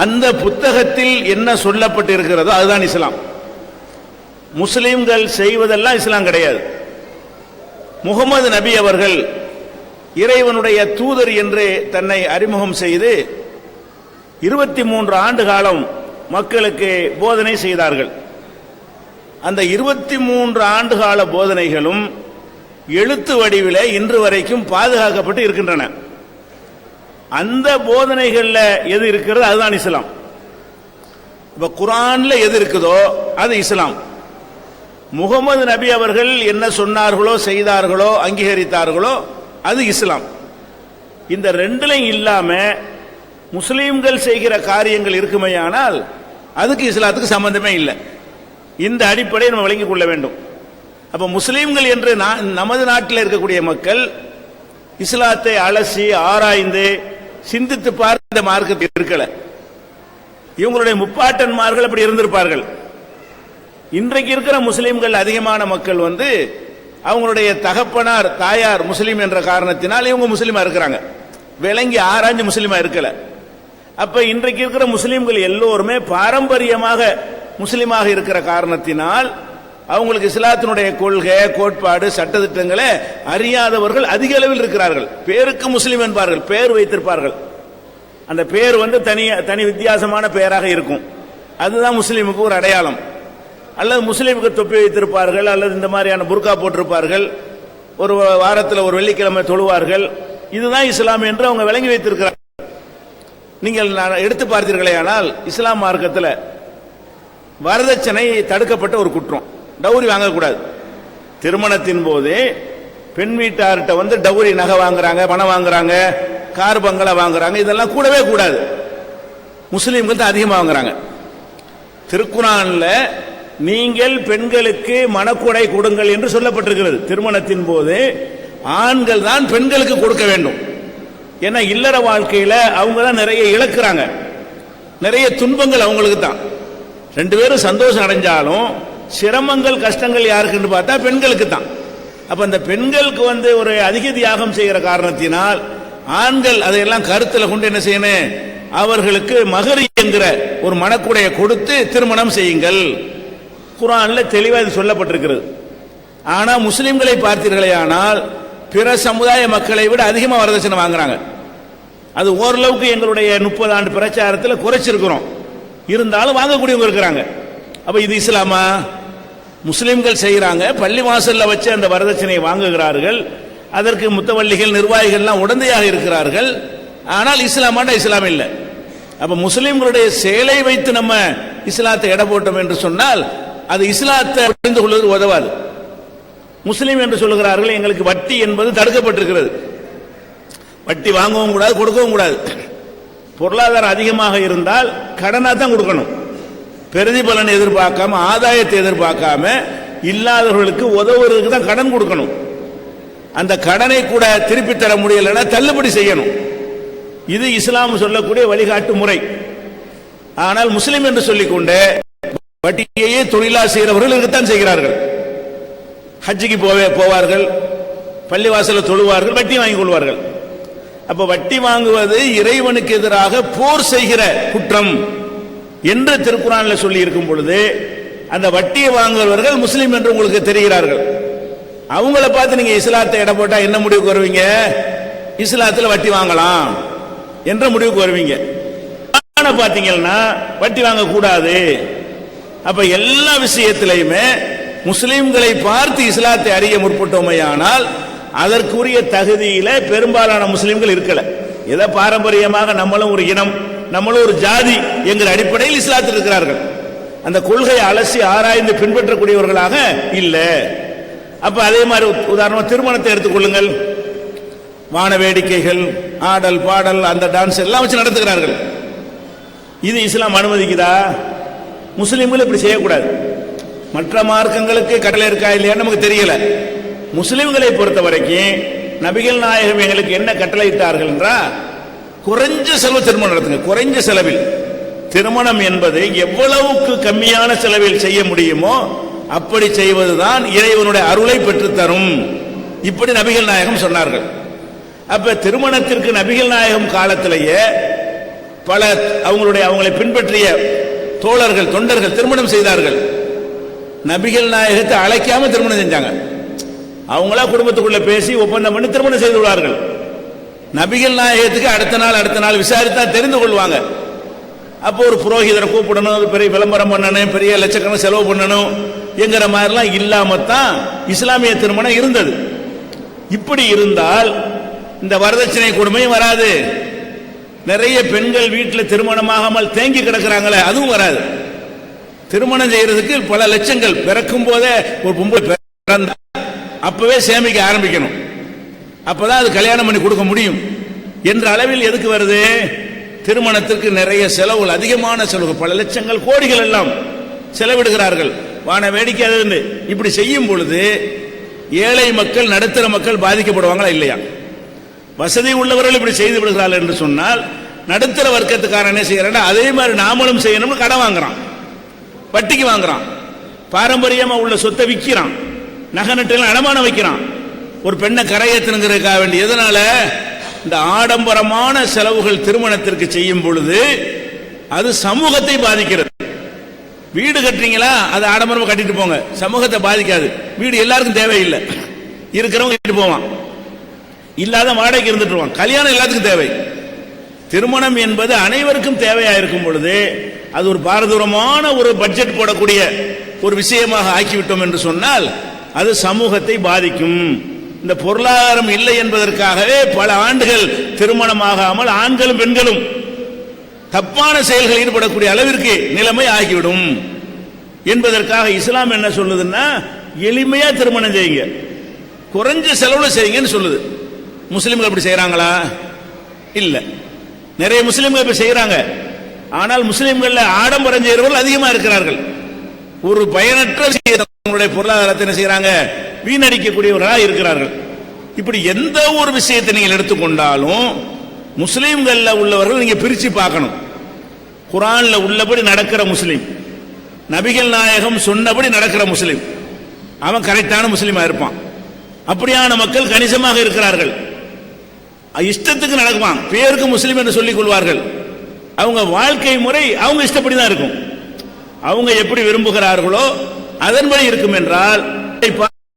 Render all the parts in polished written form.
அந்த புத்தகத்தில் என்ன சொல்லப்பட்டிருக்கிறதோ அதுதான் இஸ்லாம். முஸ்லிம்கள் செய்வதெல்லாம் இஸ்லாம் கிடையாது. முகமது நபி அவர்கள் இறைவனுடைய தூதர் என்று தன்னை அறிமுகம் செய்து 23 ஆண்டு காலம் மக்களுக்கு போதனை செய்தார்கள். அந்த 23 ஆண்டு கால போதனைகளும் எழுத்து வடிவிலே இன்று வரைக்கும் பாதுகாக்கப்பட்டு இருக்கின்றன. அந்த போதனைகள்ல எது இருக்கிறது அதுதான் இஸ்லாம். இப்ப குர்ஆன்ல எது இருக்குதோ அது இஸ்லாம். முகமது நபி அவர்கள் என்ன சொன்னார்களோ செய்தார்களோ அங்கீகரித்தார்களோ அது இஸ்லாம். இந்த ரெண்டுலையும் இல்லாம முஸ்லீம்கள் செய்கிற காரியங்கள் இருக்குமையானால் அதுக்கு இஸ்லாத்துக்கு சம்பந்தமே இல்லை. இந்த அடிப்படையை நம்ம விளங்கிக் கொள்ள வேண்டும். அப்ப முஸ்லீம்கள் என்று நமது நாட்டில் இருக்கக்கூடிய மக்கள் இஸ்லாத்தை அலசி ஆராய்ந்து சிந்தித்து பார்த்த மார்க்கத்தில் இருக்கல. இவங்களுடைய முப்பாட்டன்மார்கள் அப்படி இருந்திருப்பார்கள். இன்றைக்கு இருக்கிற முஸ்லீம்கள் அதிகமான மக்கள் அவங்களுடைய தகப்பனார் தாயார் முஸ்லீம் என்ற காரணத்தினால் இவங்க முஸ்லீமா இருக்கிறாங்க. விளங்கி ஆராய்ஞ்சு முஸ்லீமா இருக்கல. அப்ப இன்றைக்கு இருக்கிற முஸ்லீம்கள் எல்லோருமே பாரம்பரியமாக முஸ்லீமாக இருக்கிற காரணத்தினால் அவங்களுக்கு இஸ்லாத்தினுடைய கொள்கை கோட்பாடு சட்டத்திட்டங்களை அறியாதவர்கள் அதிக அளவில் இருக்கிறார்கள். பேருக்கு முஸ்லீம் என்பார்கள், பேர் வைத்திருப்பார்கள். அந்த பேர் தனி வித்தியாசமான பெயராக இருக்கும். அதுதான் முஸ்லீமுக்கு ஒரு அடையாளம். அல்லது முஸ்லீமுக்கு தொப்பி வைத்திருப்பார்கள், அல்லது இந்த மாதிரியான புர்கா போட்டிருப்பார்கள், ஒரு வாரத்தில் ஒரு வெள்ளிக்கிழமை தொழுவார்கள். இதுதான் இஸ்லாம் என்று அவங்க விளங்கி வைத்திருக்கிறார்கள். நீங்கள் எடுத்து பார்த்தீர்களே ஆனால் இஸ்லாம் மார்க்கத்தில் வரதட்சணை தடுக்கப்பட்ட ஒரு குற்றம். டவுரி வாங்கக்கூடாது. திருமணத்தின் போது பெண் வீட்டார்கிட்ட டவுரி நகை வாங்குறாங்க, பணம் வாங்குறாங்க, கார் பங்களா வாங்குறாங்க, இதெல்லாம் கூடவே கூடாது. முஸ்லீம்கள் தான் அதிகமாக வாங்குறாங்க. திருக்குர்ஆன்ல நீங்கள் பெண்களுக்கு மணக்கொடை கொடுங்கள் என்று சொல்லப்பட்டிருக்கிறது. திருமணத்தின் போது ஆண்கள் தான் பெண்களுக்கு கொடுக்க வேண்டும். ஏன்னா இல்லற வாழ்க்கையில அவங்க தான் நிறைய இழக்கிறாங்க, நிறைய துன்பங்கள் அவங்களுக்கு தான். ரெண்டு பேரும் சந்தோஷம் அடைஞ்சாலும் சிரமங்கள் கஷ்டங்கள் யாருக்குன்னு பார்த்தா பெண்களுக்கு தான். அப்ப அந்த பெண்களுக்கு ஒரு அதிக தியாகம் செய்கிற காரணத்தினால் ஆண்கள் அதையெல்லாம் கருத்தில் கொண்டு என்ன செய்யணும், அவர்களுக்கு மகரி என்கிற ஒரு மணக்குடையை கொடுத்து திருமணம் செய்யுங்கள். குர்ஆன்ல தெளிவாக இது சொல்லப்பட்டிருக்கிறது. ஆனா முஸ்லிம்களை பார்த்தீர்களே ஆனால் பிற சமுதாய மக்களை விட அதிகமாக வரதட்சணை வாங்குறாங்க. அது ஓரளவுக்கு எங்களுடைய 30 ஆண்டு பிரச்சாரத்தில் குறைச்சிருக்கிறோம். இருந்தாலும் வாங்கக்கூடியவங்க இருக்கிறாங்க. அப்ப இது இஸ்லாமா? முஸ்லிம்கள் செய்யறாங்க, பள்ளி வாசல்ல வச்சு அந்த வரதட்சணையை வாங்குகிறார்கள். அதற்கு முத்தவல்லிகள் நிர்வாகிகள்லாம் உடந்தையாக இருக்கிறார்கள். ஆனால் இஸ்லாமாண்டா இஸ்லாம் இல்லை. அப்ப முஸ்லிம்களுடைய செயலை வைத்து நம்ம இஸ்லாத்தை எடை போட்டோம் என்று சொன்னால் அது இஸ்லாத்தை புரிந்து கொள்வது உதவாது. முஸ்லிம் என்று சொல்லுகிறார்கள், எங்களுக்கு வட்டி என்பது தடுக்கப்பட்டிருக்கிறது. வட்டி வாங்கவும் கூடாது, கொடுக்கவும் கூடாது. பொருளாதாரம் அதிகமாக இருந்தால் கடனா தான் கொடுக்கணும். பிரதிபலன் எதிர்பார்க்காம, ஆதாயத்தை எதிர்பார்க்காம இல்லாதவர்களுக்கு உதவுறதுக்கு தான் கடன் கொடுக்கணும். அந்த கடனை கூட திருப்பி தர முடியலன்னா தள்ளுபடி செய்யணும். இது இஸ்லாம் சொல்லக்கூடிய வழிகாட்டு முறை. ஆனால் முஸ்லிம் என்று சொல்லிக்கொண்டு வட்டியையே தொழிலா செய்கிறவர்கள் இருக்கத்தான் செய்கிறார்கள். ஹஜ்ஜிக்கு போவார்கள், பள்ளிவாசல தொழுவார்கள், வட்டி வாங்கிக் கொள்வார்கள். அப்ப வட்டி வாங்குவது இறைவனுக்கு எதிராக போர் செய்கிற குற்றம் என்று திருக்குர்ஆன்ல சொல்லி இருக்கும் பொழுது அந்த வட்டியை வாங்குவவர்கள் முஸ்லிம் என்று உங்களுக்கு தெரிகிறார்கள். அவங்கள பார்த்து நீங்க இஸ்லாத்தை எடை போட்டா என்ன முடிவுக்கு வருவீங்க? இஸ்லாத்தில் வட்டி வாங்கலாம் என்ற முடிவுக்கு வருவீங்க. பாத்தீங்கன்னா வட்டி வாங்க கூடாது. அப்ப எல்லா விஷயத்திலையுமே முஸ்லிம்களை பார்த்து இஸ்லாத்தை அறிய முற்பட்டோமையானால் அதற்குரிய தகுதியில பெரும்பாலான முஸ்லிம்கள் இருக்கல. ஏதோ பாரம்பரியமாக நம்மளும் ஒரு இனம், நம்மளும் ஒரு ஜாதி என்கிற அடிப்படையில் இஸ்லாத்தில் இருக்கிறார்கள். அந்த கொள்கையை அலசி ஆராய்ந்து பின்பற்றக்கூடியவர்களாக இல்ல. அப்ப அதே மாதிரி உதாரணமா திருமணத்தை எடுத்துக்கொள்ளுங்கள். வான வேடிக்கைகள், ஆடல் பாடல், அந்த டான்ஸ் எல்லாம் வச்சு நடத்துகிறார்கள். இது இஸ்லாம் அனுமதிக்குதா? முஸ்லிம்கள் இப்படி செய்யக்கூடாது. மற்ற மார்க்கங்களுக்கு கட்டளை இருக்கா இல்லையா நமக்கு தெரியல. முஸ்லிம்களை பொறுத்த வரைக்கும் நபிகள் நாயகம் எங்களுக்கு என்ன கட்டளை இட்டார்கள் என்றா, குறைஞ்ச செலவு திருமணம் நடத்துங்க. குறைஞ்ச செலவில் திருமணம் என்பது எவ்வளவுக்கு கம்மியான செலவில் செய்ய முடியுமோ அப்படி செய்வதுதான் இறைவனுடைய அருளை பெற்றுத்தரும். இப்படி நபிகள் நாயகம் சொன்னார்கள். அப்ப திருமணத்திற்கு நபிகள் நாயகம் காலத்திலேயே பல அவங்களை பின்பற்றிய தோழர்கள் தொண்டர்கள் திருமணம் செய்தார்கள். நபிகள் நாயகத்தை அழைக்காம திருமணம் செஞ்சாங்க. அவங்களா குடும்பத்துக்குள்ள பேசி ஒப்பந்தம் பண்ணி திருமணம் செய்து கொள்வார்கள். நபிகள் நாயகத்துக்கு அடுத்த நாள் விசாரித்தா தெரிந்து கொள்வாங்க. அப்போ ஒரு புரோகிதரை கூப்பிடணும், பெரிய விளம்பரம் பண்ணணும், பெரிய லட்சக்கணக்கில் செலவு பண்ணணும் என்கிற மாதிரிலாம் இல்லாமத்தான் இஸ்லாமிய திருமணம் இருந்தது. இப்படி இருந்தால் இந்த வரதட்சணை கொடுமையும் வராது. நிறைய பெண்கள் வீட்டில் திருமணமாகாமல் தேங்கி கிடக்கிறாங்களே, அதுவும் வராது. திருமணம் செய்யறதுக்கு பல லட்சங்கள் பிறக்கும் போதே ஒரு பொம்பளை அப்பவே சேமிக்க ஆரம்பிக்கணும். அப்பதான் அது கல்யாணம் பண்ணி கொடுக்க முடியும் என்ற அளவில் எதுக்கு வருது? திருமணத்திற்கு நிறைய செலவுகள், அதிகமான செலவு, பல லட்சங்கள் கோடிகள் எல்லாம் செலவிடுகிறார்கள். வான வேடிக்கை. இப்படி செய்யும் பொழுது ஏழை மக்கள் நடுத்தர மக்கள் பாதிக்கப்படுவாங்களா இல்லையா? வசதி உள்ளவர்கள் இப்படி செய்து விடுகிறார்கள் என்று சொன்னால் நடுத்தர வர்க்கத்துக்காரன் என்ன செய்யறான்? அதே மாதிரி நாமளும் செய்யணும். கடன் வாங்குறான், வட்டிக்கு வாங்குறான், பாரம்பரியமா உள்ள சொத்தை விற்கிறான், நகை நட்டு அடமானம் வைக்கிறான், ஒரு பெண்ணை கரையேற்றணுங்கிறதுக்காக வேண்டி. எதனால? இந்த ஆடம்பரமான செலவுகள் திருமணத்திற்கு செய்யும் பொழுது அது சமூகத்தை பாதிக்கிறது. வீடு கட்டுறீங்களா, அது ஆடம்பரமா கட்டிட்டு போங்க, சமூகத்தை பாதிக்காது. வீடு எல்லாருக்கும் தேவையில்லை, இருக்கிறவங்க கட்டிட்டு போவான், இல்லாத வாடகைக்கு இருந்துட்டு. கல்யாணம் எல்லாத்துக்கும் தேவை. திருமணம் என்பது அனைவருக்கும் தேவையா இருக்கும் பொழுது அது ஒரு பாரதூரமான ஒரு பட்ஜெட் போடக்கூடிய ஒரு விஷயமாக ஆக்கிவிட்டோம் என்று சொன்னால் அது சமூகத்தை பாதிக்கும். இந்த பொருளாதாரம் இல்லை என்பதற்காகவே பல ஆண்டுகள் திருமணமாகாமல் ஆண்களும் பெண்களும் தப்பான செயல்கள் ஈடுபடக்கூடிய அளவிற்கு நிலைமை ஆகிவிடும் என்பதற்காக இஸ்லாம் என்ன சொல்லுதுன்னா, எளிமையா திருமணம் செய்யுங்க, குறைஞ்ச செலவுல செய்யுங்கன்னு சொல்லுது. முஸ்லிம்கள் அப்படி செய்யறாங்களா? இல்ல. நிறைய முஸ்லிம்கள் இப்ப செய்யறாங்க. ஆனால் முஸ்லிம்கள் ஆடம்பரம் செய்யறவர்கள் அதிகமா இருக்கிறார்கள். ஒரு பயனற்ற தங்களுடைய பொருளாதாரத்தை என்ன செய்யறாங்க? வீணடிக்கக்கூடியவர்களாக இருக்கிறார்கள். இப்படி எந்த ஒரு விஷயத்தை நீங்கள் எடுத்துக்கொண்டாலும் முஸ்லிம்கள்ல உள்ளவர்கள் நீங்க பிரிச்சு பார்க்கணும். குர்ஆன்ல உள்ளபடி நடக்கிற முஸ்லிம், நபிகள் நாயகம் சொன்னபடி நடக்கிற முஸ்லிம், அவன் கரெக்டான முஸ்லிமா இருப்பான். அப்படியான மக்கள் கணிசமாக இருக்கிறார்கள். இஷ்டத்துக்கு நடக்குவான், பேருக்கு முஸ்லிம் என்று சொல்லிக் கொள்வார்கள். அவங்க வாழ்க்கை முறை அவங்க இஷ்டப்படி தான் இருக்கும். அவங்க எப்படி விரும்புகிறார்களோ அதன்படி இருக்கும் என்றால்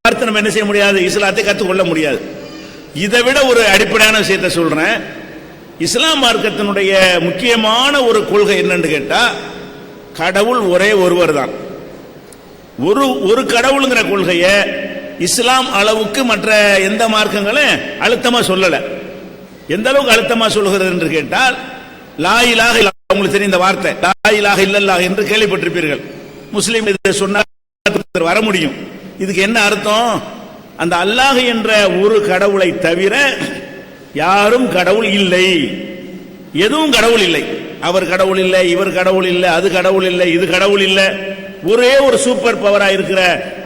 பார்த்து நம்ம என்ன செய்ய முடியாது? இஸ்லாத்தை கற்றுக்கொள்ள முடியாது. இதை விட ஒரு அடிப்படையான விஷயத்தை சொல்றேன். இஸ்லாம் மார்க்கத்தினுடைய முக்கியமான ஒரு கொள்கை என்னன்னு கேட்டா, கடவுள் ஒரே ஒருவர் தான். ஒரு கடவுளுங்கிற கொள்கையை இஸ்லாம் அளவுக்கு மற்ற எந்த மார்க்கங்களும் அழுத்தமா சொல்லல. எந்த அளவுக்கு அழுத்தமா சொல்கிறது என்று கேட்டால், லா இலாஹ இல்லல்லாஹ், உங்களுக்கு தெரிந்த வார்த்தை லா இலாஹ இல்லல்லாஹ் என்று கேள்விப்பட்டிருப்பீர்கள். முஸ்லிம் இதை சொன்னால் வர முடியும். இதுக்கு என்ன அர்த்தம்? அந்த அல்லாஹ் என்ற ஒரு கடவுளை தவிர யாரும் கடவுள் இல்லை, எதுவும் கடவுள் இல்லை. அவர் கடவுள் இல்லை, இவர் கடவுள் இல்லை, அது கடவுள் இல்லை, இது கடவுள் இல்லை. ஒரே ஒரு சூப்பர் பவரா இருக்கிற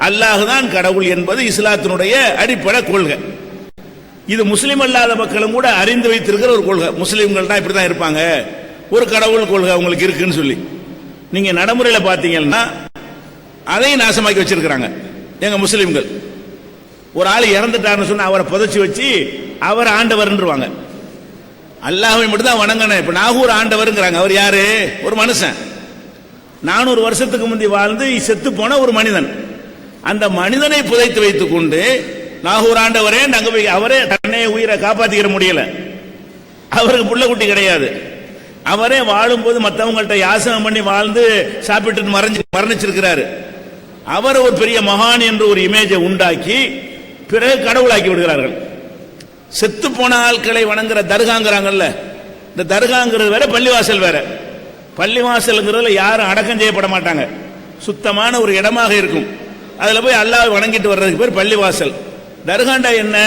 அல்லாஹ் தான் கடவுள் என்பது இஸ்லாத்தினுடைய அடிப்படை கொள்கை. இது முஸ்லிம் அல்லாத மக்களும் கூட அறிந்து வைத்திருக்கிற ஒரு கொள்கை. முஸ்லிம்கள் தான் இப்படிதான் இருப்பாங்க, ஒரு கடவுள் கொள்கை அவங்களுக்கு இருக்குன்னு சொல்லி. நீங்க நடைமுறையில் பார்த்தீங்கன்னா அதையும் நாசமாக்கி வச்சிருக்கிறாங்க எங்க முஸ்லிம்கள். ஒரு ஆள் இறந்துட்டாருன்னு சொன்னா அவரை புதைச்சி வச்சு அவர் ஆண்டவர்ன்றுவாங்க. அல்லாஹ்வை மட்டும் தான் வணங்கணும். இப்ப நாகூர் ஆண்டவர்ங்கிறாங்க. அவர் யாரு? ஒரு மனுஷன். 400 வருஷத்துக்கு முந்தி வாழ்ந்து செத்து போன ஒரு மனிதன். அந்த மனிதனை புதைத்து வைத்துக் கொண்டு நாகூர் ஆண்டவரே நாங்க போய் அவரே தன்னை உயிரை காப்பாத்திக்கிற முடியல. அவருக்கு புள்ள குட்டி கிடையாது. அவரே வாழும்போது மற்றவங்கள்ட்ட யாசனம் பண்ணி வாழ்ந்து சாப்பிட்டு மரணிச்சிருக்கிறாரு. அவர் ஒரு பெரிய மகான் என்று ஒரு இமேஜை உண்டாக்கி பிறகு கடவுளாக்கி விடுகிறார்கள். செத்து போன ஆட்களை வணங்குற தர்காங்கிறாங்கல்ல, இந்த தர்காங்கிறது வேற, பள்ளிவாசல் வேற. பள்ளிவாசல்ங்கிறதுல யாரும் அடக்கம் செய்யப்பட மாட்டாங்க, சுத்தமான ஒரு இடமாக இருக்கும். அதுல போய் அல்லாஹ்வை வணங்கிட்டு வர்றதுக்கு பேர் பள்ளிவாசல். தர்காண்டா என்ன?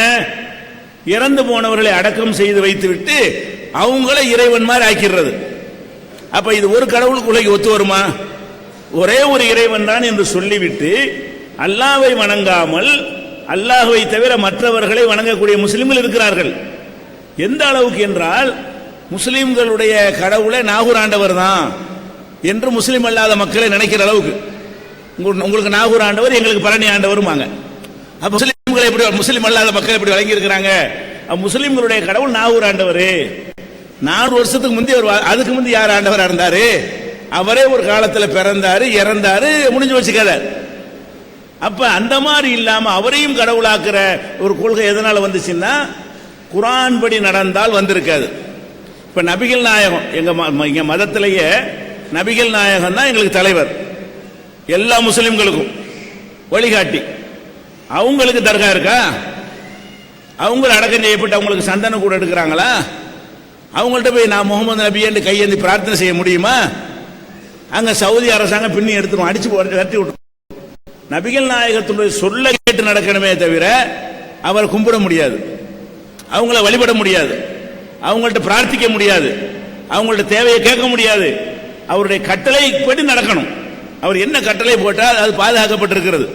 இறந்து போனவர்களை அடக்கம் செய்து வைத்து விட்டு அவங்கள இறைவன் மாதிரி ஆக்கிடுறது. அப்ப இது ஒரு கடவுளுக்குள்ள ஒத்து வருமா? ஒரே ஒரு இறைவன் தான் என்று சொல்லிவிட்டு அல்லாஹ்வை வணங்காமல் அல்லாஹ்வை தவிர மற்றவர்களை வணங்கக்கூடிய முஸ்லிம்கள் இருக்கிறார்கள். எந்த அளவுக்கு என்றால், முஸ்லிம்களுடைய கடவுளை நாகூர் ஆண்டவர் தான் என்று முஸ்லிம் அல்லாத மக்களை நினைக்கிற அளவுக்கு. உங்களுக்கு நாகூர் ஆண்டவர், எங்களுக்கு பழனி ஆண்டவருமாங்க. அப்ப முஸ்லிம்களை எப்படி, முஸ்லிம் அல்லாத மக்கள் எப்படி வழங்கி இருக்கிறாங்க? முஸ்லிம்களுடைய கடவுள் நாகூர் ஆண்டவர், 4 வருஷத்துக்கு முந்தைய அதுக்கு முந்தைய யார் ஆண்டவரா இருந்தாரு? அவரே ஒரு காலத்தில் பிறந்தாரு, இறந்தாரு, முடிஞ்சு வச்சு கதை. அப்ப அந்த மாதிரி இல்லாம அவரையும் கடவுளாக்குற ஒரு கொள்கை எதனால வந்துச்சுன்னா குர்ஆன் படி நடந்தால் வந்திருக்காது. இப்ப நபிகள் நாயகம் எங்க மதத்திலேயே நபிகள் நாயகம் தான் எங்களுக்கு தலைவர், எல்லா முஸ்லிம்களுக்கும் வழிகாட்டி. அவங்களுக்கு தர்கா இருக்கா? அவங்க அடக்கம் செய்யப்பட்டு அவங்களுக்கு சந்தன கூட எடுக்கிறாங்களா? அவங்கள்ட்ட போய் நான் முகமது நபி என்று கையேந்தி பிரார்த்தனை செய்ய முடியுமா? அங்க சவுதி அரசாங்கம் பின்னி எடுத்துரும், அடிச்சு விரட்டி விட்டுரும். நபிகள் நாயகத்தினுடைய சொல்ல கேட்டு நடக்கணுமே தவிர அவரை கும்பிட முடியாது, அவங்கள வழிபட முடியாது, அவங்கள்ட்ட பிரார்த்திக்க முடியாது, அவங்கள்ட்ட தேவையை கேட்க முடியாது. அவருடைய கட்டளை படி நடக்கணும். அவர் என்ன கட்டளை போட்டால் அது பாதுகாக்கப்பட்டிருக்கிறது.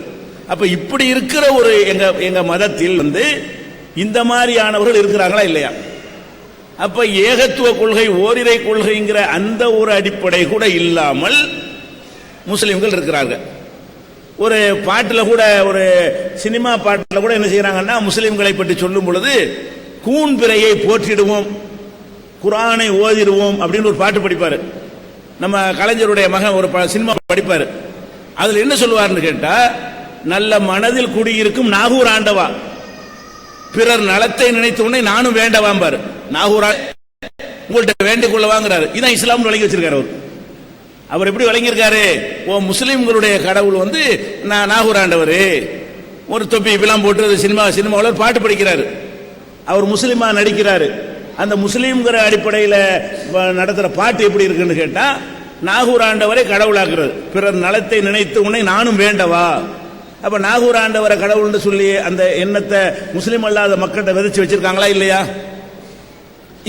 அப்ப இப்படி இருக்கிற ஒரு எங்க மதத்தில் இந்த மாதிரியானவர்கள் இருக்கிறாங்களா இல்லையா? அப்ப ஏகத்துவ கொள்கை, ஓரிரை கொள்கைங்கிற அந்த ஒரு அடிப்படை கூட இல்லாமல் முஸ்லிம்கள் இருக்கிறார்கள். ஒரு பாட்டில் கூட, ஒரு சினிமா பாட்டில் கூட என்ன செய்யறாங்கன்னா முஸ்லிம்களை பற்றி சொல்லும் பொழுது கூன் பிறையை போற்றிடுவோம், குர்ஆனை ஓதிடுவோம் அப்படின்னு ஒரு பாட்டு படிப்பாரு. நம்ம கலைஞருடைய மகன் ஒரு சினிமா படிப்பாரு. அதுல என்ன சொல்லுவார்னு கேட்டா, நல்ல மனதில் குடியிருக்கும் நாகூர் ஆண்டவா, பிறர் நலத்தை நினைத்த உடனே நானும் வேண்டவாம்பாரு. நாகூரா உங்கள்கிட்ட வேண்டிக் கொள்ள வாங்குறாரு. இதான் இஸ்லாம் வழங்கி வச்சிருக்காரு. அவர் எப்படி வழங்கியிருக்காரு? ஓ முஸ்லிம்களுடைய கடவுள் நாகூர் ஆண்டவர், ஒரு தொப்பி இப்பெல்லாம் போட்டு சினிமாவில் பாட்டு படிக்கிறாரு. அவர் முஸ்லிமா நடிக்கிறாரு. அந்த முஸ்லீம்ங்கிற அடிப்படையில் நடத்துற பாட்டு எப்படி இருக்குன்னு கேட்டா, நாகூர் ஆண்டவரை கடவுளாக்குறது, பிறர் நலத்தை நினைத்து உன்னை நானும் வேண்டவா. அப்ப நாகூர் ஆண்டவரை கடவுள்னு சொல்லி அந்த எண்ணத்தை முஸ்லீம் அல்லாத மக்கள்கிட்ட விதைச்சு வச்சிருக்காங்களா இல்லையா?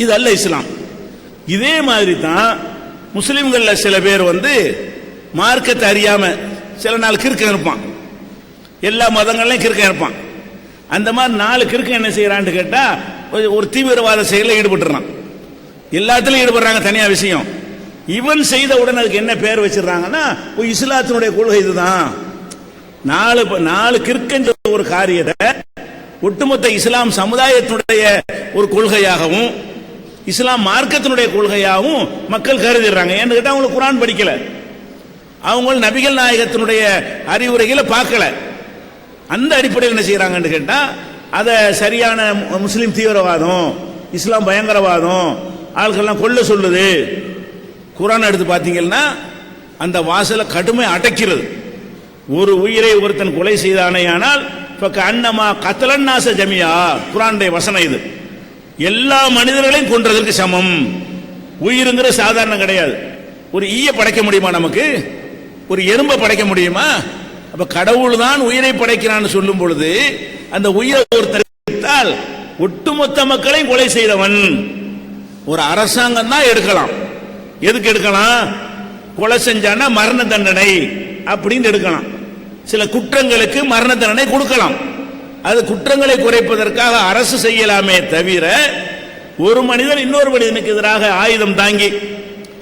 இது அல்ல இஸ்லாம். இதே மாதிரி தான் முஸ்லிம்கள்ல சில பேர் மார்க்கத்தை அறியாம சில நாள் கிறுக்க இருப்பான், எல்லா மதங்கள்லையும் கிறுக்க இருப்பான். அந்த மாதிரி 4 கிறுக்க என்ன செய்யறான்னு கேட்டா, ஒரு தீவிரவாத செயலில் ஈடுபட்டுறான். எல்லாத்திலும் ஈடுபடுறாங்க, தனியா விஷயம். இவன் செய்த உடனே அதுக்கு என்ன பேர் வச்சிடறாங்கன்னா, இஸ்லாத்தினுடைய கொள்கை இதுதான். 4 கிறுக்கன்ற ஒரு காரியத்தை ஒட்டுமொத்த இஸ்லாம் சமுதாயத்தினுடைய ஒரு கொள்கையாகவும் இஸ்லாம் மார்க்கத்தினுடைய கொள்கையாகவும் மக்கள் கருதிடுறாங்க. ஏன்னு கேட்டா அவங்களுக்கு குர்ஆன் படிக்கல, அவங்க நபிகள் நாயகத்தினுடைய அறிவுரைகளை பார்க்கல. அந்த அடிப்படையில் என்ன செய்யறாங்கன்னு கேட்டா, அத சரியான முஸ்லிம் தீவிரவாதம், இஸ்லாம் பயங்கரவாதம், ஆட்கள்லாம் கொல்ல சொல்லுது. குர்ஆன் எடுத்து பார்த்தீங்கன்னா அந்த வாசலை கடுமை அடைக்கிறது. ஒரு உயிரை ஒருத்தன் கொலை செய்தானேயானால் அன்னமா கத்தலன் நாச ஜமியா, குர்ஆனுடைய வசனம் இது. எல்லா மனிதர்களையும் கொன்றதற்கு சமம். உயிருங்கிற சாதாரணம் கிடையாது. ஒரு ஈய படைக்க முடியுமா? நமக்கு ஒரு எறும்பை படைக்க முடியுமா? அப்ப கடவுள் தான் உயிரை படைக்கிறான்னு சொல்லும் பொழுது அந்த உயிரை ஒருத்தர் ஒட்டுமொத்த மக்களையும் கொலை செய்தவன் ஒரு அரசாங்கம் தான் எடுக்கலாம். எதுக்கு எடுக்கலாம்? கொலை செஞ்சானா மரண தண்டனை அப்படின்னு எடுக்கலாம். சில குற்றங்களுக்கு மரண தண்டனை கொடுக்கலாம். அது குற்றங்களை குறைப்பதற்காக அரசு செய்யலாமே தவிர, ஒரு மனிதன் இன்னொரு மனிதனுக்கு எதிராக ஆயுதம் தாங்கி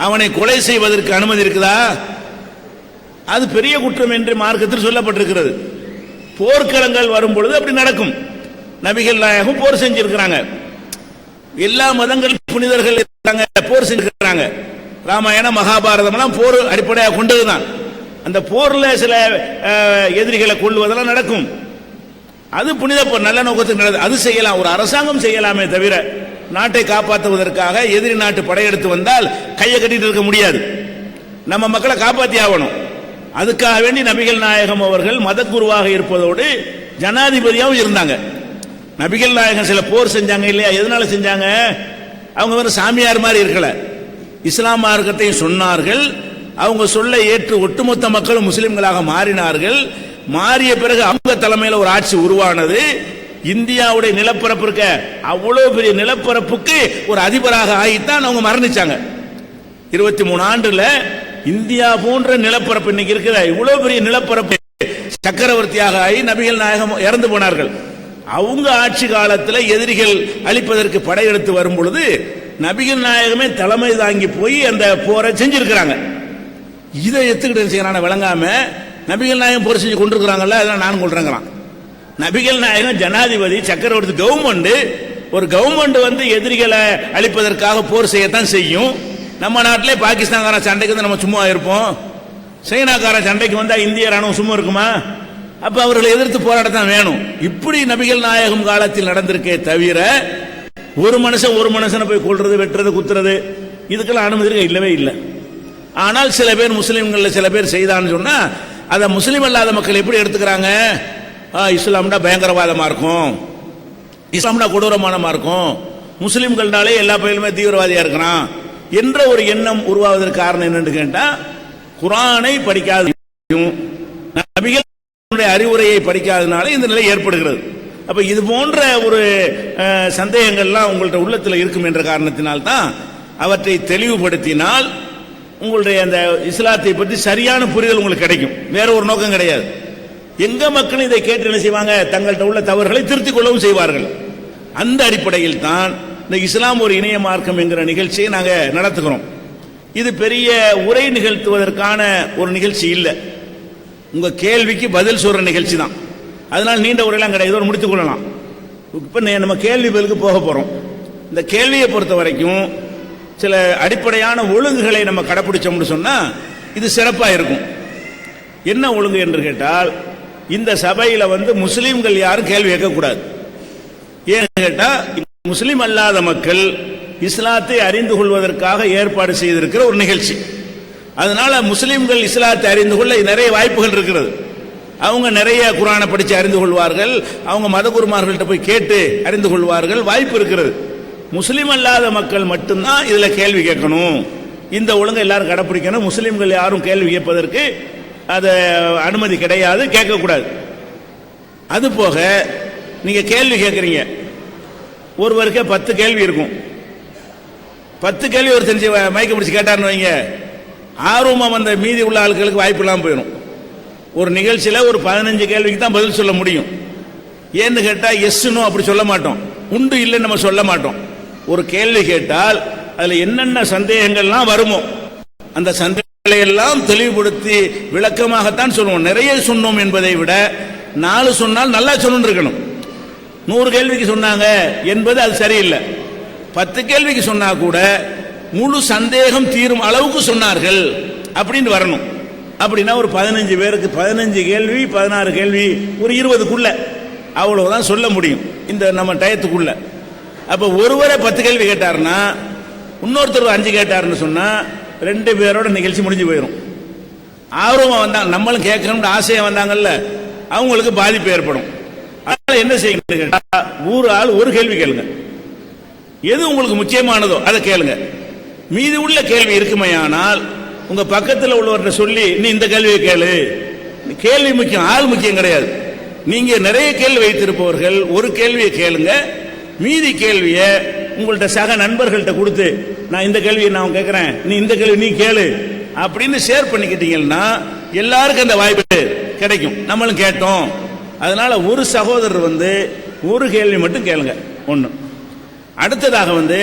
அவனை கொலை செய்வதற்கு அனுமதி இருக்குதா? அது பெரிய குற்றம் என்று மார்க்கத்தில் சொல்லப்பட்டிருக்கிறது. போர்க்களங்கள் வரும் பொழுது அப்படி நடக்கும். நபிகள் நாயகம் போர் செஞ்சிருக்கிறாங்க, எல்லா மதங்கள் புனிதர்கள் போர் செஞ்சிருக்கிறாங்க. ராமாயணம் மகாபாரதம் எல்லாம் போர் அடிப்படையாக கொண்டதுதான். அந்த போர்ல சில எதிரிகளை கொள்வதெல்லாம் நடக்கும். அது புனித போர், நல்ல நோக்கத்துக்கு நடக்குது, அது செய்யலாம். ஒரு அரசாங்கம் செய்யலாமே தவிர நாட்டை காப்பாற்றுவதற்காக எதிரி நாட்டு படையெடுத்து வந்தால் கையை கட்டிட்டு இருக்க முடியாது. நம்ம மக்களை காப்பாற்றி ஆகணும். அதுக்காக வேண்டி நபிகள் நாயகம் அவர்கள் மதகுருவாக இருப்பதோடு ஜனாதிபதியாகவும் இருந்தாங்க. நபிகள் நாயகம் சில போர் செஞ்சாங்க இல்லையா? எதனால செஞ்சாங்க? அவங்க சாமியார் மாதிரி இருக்கல, இஸ்லாம் மார்க்கத்தையும் சொன்னார்கள். அவங்க சொல்ல ஏற்று ஒட்டுமொத்த மக்களும் முஸ்லிம்களாக மாறினார்கள். மாறிய பிறகு அவங்க தலைமையில் ஒரு ஆட்சி உருவானது. இந்தியாவுடைய நிலப்பரப்பு இருக்க அவ்வளவு பெரிய நிலப்பரப்புக்கு ஒரு அதிபராக ஆகித்தான் அவங்க மரணிச்சாங்க. 23 ஆண்டுல இந்தியா போன்ற நிலப்பரப்பு இன்னைக்கு இருக்கிற இவ்வளவு பெரிய நிலப்பரப்பு சக்கரவர்த்தியாக ஆகி நபிகள் நாயகம் இறந்து போனார்கள். அவங்க ஆட்சி காலத்தில் எதிரிகள் அழிப்பதற்கு படையெடுத்து வரும் பொழுது நபிகள் நாயகமே தலைமை தாங்கி போய் அந்த போரை செஞ்சிருக்கிறாங்க. இதை எத்துக்கிட்டு செய்யறான விளங்காம நபிகள் நாயகம் போர் செஞ்சு கொண்டிருக்கிறாங்கல்ல, அதெல்லாம் நான் கொள்றேங்கிறான். நபிகள் நாயகம் ஜனாதிபதி, சக்கரவர்த்தி, கவர்மெண்ட் ஒரு கவர்மெண்ட் வந்து எதிரிகளை அழிப்பதற்காக போர் செய்யத்தான் செய்யும். நம்ம நாட்டிலே பாகிஸ்தான்கார சண்டைக்கு வந்து நம்ம சும்மா இருப்போம். சைனாக்கார சண்டைக்கு வந்தா இந்திய ராணுவம் சும்மா இருக்குமா? அப்ப அவர்களை எதிர்த்து போராடத்தான் வேணும். இப்படி நபிகள் நாயகம் காலத்தில் நடந்திருக்கே தவிர ஒரு மனுஷனை போய் கொல்றது, வெட்டுறது, குத்துறது இதுக்கெல்லாம் அனுமதி இல்லவே இல்லை. ஆனால் சில பேர் முஸ்லிம்கள் சில பேர் செய்தான்னு சொன்னா அதை முஸ்லிம் அல்லாத மக்கள் எப்படி எடுத்துக்கிறாங்க? இஸ்லாம்னா பயங்கரவாதமா இருக்கும், இஸ்லாம்னா கொடூரமானமா இருக்கும், முஸ்லிம்கள்னாலே எல்லா பயிலுமே தீவிரவாதியா இருக்கிறான் என்ற ஒரு எண்ணம் உருவாவதற்கு காரணம் என்னன்னு கேட்டா, குர்ஆனை படிக்காத நபிகளுடைய அறிவுரையை படிக்காதனால இந்த நிலை ஏற்படுகிறது. அப்ப இது போன்ற ஒரு சந்தேகங்கள்லாம் உங்கள்ட்ட உள்ளத்தில் இருக்கும் என்ற காரணத்தினால்தான் அவற்றை தெளிவுபடுத்தினால் உங்களுடைய அந்த இஸ்லாத்தை பற்றி சரியான புரிதல் உங்களுக்கு கிடைக்கும். வேற ஒரு நோக்கம் கிடையாது. எங்க மக்கள் இதை கேட்டு என்ன செய்வாங்க? தங்கள்கிட்ட உள்ள தவறுகளை திருத்திக் கொள்ளவும் செய்வார்கள். அந்த அடிப்படையில் தான் இந்த இஸ்லாம் ஒரு இணைய மார்க்கம் என்கிற நிகழ்ச்சியை நாங்க நடத்துகிறோம். இது பெரிய உரை நிகழ்த்துவதற்கான ஒரு நிகழ்ச்சி இல்லை, உங்க கேள்விக்கு பதில் சொல்ற நிகழ்ச்சி தான். அதனால நீண்ட உரையெல்லாம் கிடையாது, இதோடு முடித்துக் கொள்ளலாம். இப்ப நம்ம கேள்வி பதிலுக்கு போக போறோம். இந்த கேள்வியை பொறுத்த வரைக்கும் சில அடிப்படையான ஒழுங்குகளை நம்ம கடைபிடிச்சோம்னு சொன்னா இது சிறப்பா இருக்கும். என்ன ஒழுங்கு என்று கேட்டால், இந்த சபையில வந்து முஸ்லிம்கள் யாரும் கேள்வி கேட்கக்கூடாது. ஏன்னு கேட்டா, முஸ்லிம் அல்லாத மக்கள் இஸ்லாத்தை அறிந்து கொள்வதற்காக ஏற்பாடு செய்திருக்கிற ஒரு நிகழ்ச்சி. அதனால முஸ்லிம்கள் இஸ்லாத்தை அறிந்து கொள்ள நிறைய வாய்ப்புகள் இருக்கிறது. அவங்க நிறைய குர்ஆனை படிச்சு அறிந்து கொள்வார்கள், அவங்க மத குருமார்கள்ட்ட போய் கேட்டு அறிந்து கொள்வார்கள், வாய்ப்பு இருக்கிறது. முஸ்லிம் அல்லாத மக்கள் மட்டும்தான் இதுல கேள்வி கேட்கணும். இந்த ஒழுங்கை எல்லாரும் கடைபிடிக்கணும். முஸ்லிம்கள் யாரும் கேள்வி கேட்பதற்கு அது அனுமதி கிடையாது, கேட்கக்கூடாது. அது போக நீங்க கேள்வி கேட்கறீங்க, ஒருவருக்கு 10 கேள்வி இருக்கும். 10 கேள்வி ஒரு தெரிஞ்சு மயக்க பிடிச்சு கேட்டார்னு வைங்க, ஆர்வமா வந்த மீதி உள்ள ஆட்களுக்கு வாய்ப்பு இல்லாம போயிடும். ஒரு நிகழ்ச்சியில ஒரு 15 கேள்விக்கு தான் பதில் சொல்ல முடியும். ஏன்னு கேட்டா எஸ் நோ அப்படி சொல்ல மாட்டோம், உண்டு இல்லைன்னு நம்ம சொல்ல மாட்டோம். ஒரு கேள்வி கேட்டால் அதுல என்னென்ன சந்தேகங்கள்லாம் வருமோ அந்த சந்தேகங்களை எல்லாம் தெளிவுபடுத்தி விளக்கமாகத்தான் சொல்லுவோம். நிறைய சொன்னோம் என்பதை விட 4 சொன்னால் நல்லா சொல்லணும் இருக்கணும். 100 கேள்விக்கு சொன்னாங்க என்பது அது சரியில்லை. 10 கேள்விக்கு சொன்னா கூட முழு சந்தேகம் தீரும் அளவுக்கு சொன்னார்கள் அப்படின்னு வரணும். அப்படின்னா ஒரு 15 பேருக்கு 15 கேள்வி 16 கேள்வி ஒரு 20க்குள்ள அவ்வளவுதான் சொல்ல முடியும் இந்த நம்ம டயத்துக்குள்ள. அப்ப ஒருவரை 10 கேள்வி கேட்டாருன்னா இன்னொருத்தர் 5 கேட்டாருன்னு சொன்னா 2 பேரோட நிகழ்ச்சி முடிஞ்சு போயிடும். ஆர்வமா வந்தாங்க, நம்மளும் கேட்கணும்னு ஆசையா வந்தாங்கல்ல, அவங்களுக்கு பாதிப்பு ஏற்படும். அதனால என்ன செய்யுங்க கேட்டா, ஒரு ஆள் ஒரு கேள்வி கேளுங்க, எது உங்களுக்கு முக்கியமானதோ அதை கேளுங்க. மீதி உள்ள கேள்வி இருக்குமையானால் உங்க பக்கத்தில் உள்ளவர்கிட்ட சொல்லி நீ இந்த கேள்வியை கேளு. கேள்வி முக்கியம், ஆள் முக்கியம் கிடையாது. நீங்க நிறைய கேள்வி வைத்திருப்பவர்கள் ஒரு கேள்வியை கேளுங்க, மீதி கேள்வியை உங்கள்ட்ட சக நண்பர்கள்ட்ட கொடுத்து நான் இந்த கேள்வியை நான் கேட்கிறேன், நீ இந்த கேள்வி நீ கேளு அப்படின்னு ஷேர் பண்ணிக்கிட்டீங்கன்னா எல்லாருக்கும் அந்த வாய்ப்பு கிடைக்கும். நம்மளும் கேட்டோம். அதனால ஒரு சகோதரர் வந்து ஒரு கேள்வி மட்டும் கேளுங்க. ஒன்று. அடுத்ததாக வந்து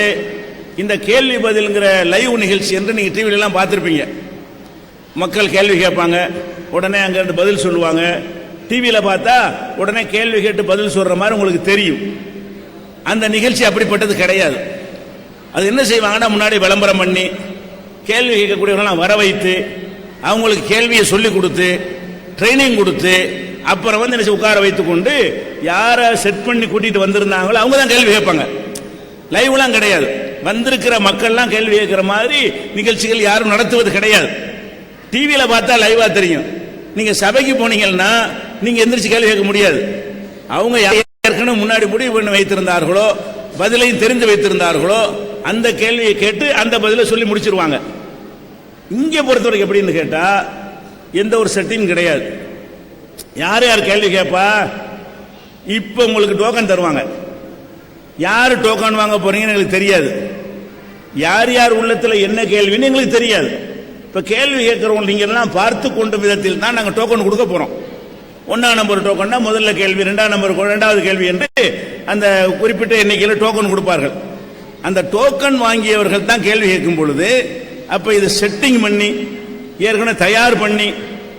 இந்த கேள்வி பதில்ங்கிற லைவ் நிகழ்ச்சி என்று நீங்க டிவில எல்லாம் பார்த்திருப்பீங்க. மக்கள் கேள்வி கேட்பாங்க, உடனே அங்க இருந்து பதில் சொல்லுவாங்க. டிவியில பார்த்தா உடனே கேள்வி கேட்டு பதில் சொல்ற மாதிரி உங்களுக்கு தெரியும். அந்த நிகழ்ச்சி அப்படிப்பட்டது கிடையாது. அது என்ன செய்வாங்கன்னா, முன்னாடி விளம்பரம் பண்ணி கேள்வி கேட்கக்கூடியவர்களாம் வர வைத்து அவங்களுக்கு கேள்வியை சொல்லி கொடுத்து ட்ரைனிங் கொடுத்து அப்புறம் வந்து என்ன உட்கார வைத்துக் கொண்டு யாரை செட் பண்ணி கூட்டிட்டு வந்திருந்தாங்களோ அவங்க தான் கேள்வி கேட்பாங்க. லைவ்லாம் கிடையாது. வந்திருக்கிற மக்கள்லாம் கேள்வி கேட்கிற மாதிரி நிகழ்ச்சிகள் யாரும் நடத்துவது கிடையாது. டிவியில பார்த்தா லைவா தெரியும். நீங்க சபைக்கு போனீங்கன்னா நீங்க எந்திரிச்சு கேள்வி கேட்க முடியாது. அவங்க ஏற்கனவே முன்னாடி முடிவு பண்ணி வைத்திருந்தார்களோ பதிலையும் தெரிந்து வைத்திருந்தார்களோ அந்த கேள்வியை கேட்டு அந்த பதிலை சொல்லி முடிச்சிருவாங்க. இங்கே பொறுத்தவரைக்கும் எப்படின்னு கேட்டா எந்த ஒரு செட்டிங் கிடையாது. யார் யார் கேள்வி கேட்பா, இப்ப உங்களுக்கு டோக்கன் தருவாங்க. யாரு டோக்கன் வாங்க போறீங்கன்னு எங்களுக்கு தெரியாது. யார் யார் உள்ளத்துல என்ன கேள்வின்னு எங்களுக்கு தெரியாது. இப்ப கேள்வி கேட்கிறவங்க நீங்க எல்லாம் பார்த்து கொண்ட விதத்தில் தான் நாங்க டோக்கன் கொடுக்க போறோம். 1ஆம் நம்பர் டோக்கன்னா முதல்ல கேள்வி, 2ஆம் நம்பர் 2வது கேள்வி என்று அந்த குறிப்பிட்ட எண்ணிக்கையில் டோக்கன் கொடுப்பார்கள். அந்த டோக்கன் வாங்கியவர்கள் தான் கேள்வி கேட்கும் பொழுது அப்ப இது செட்டிங் பண்ணி ஏற்கனவே தயார் பண்ணி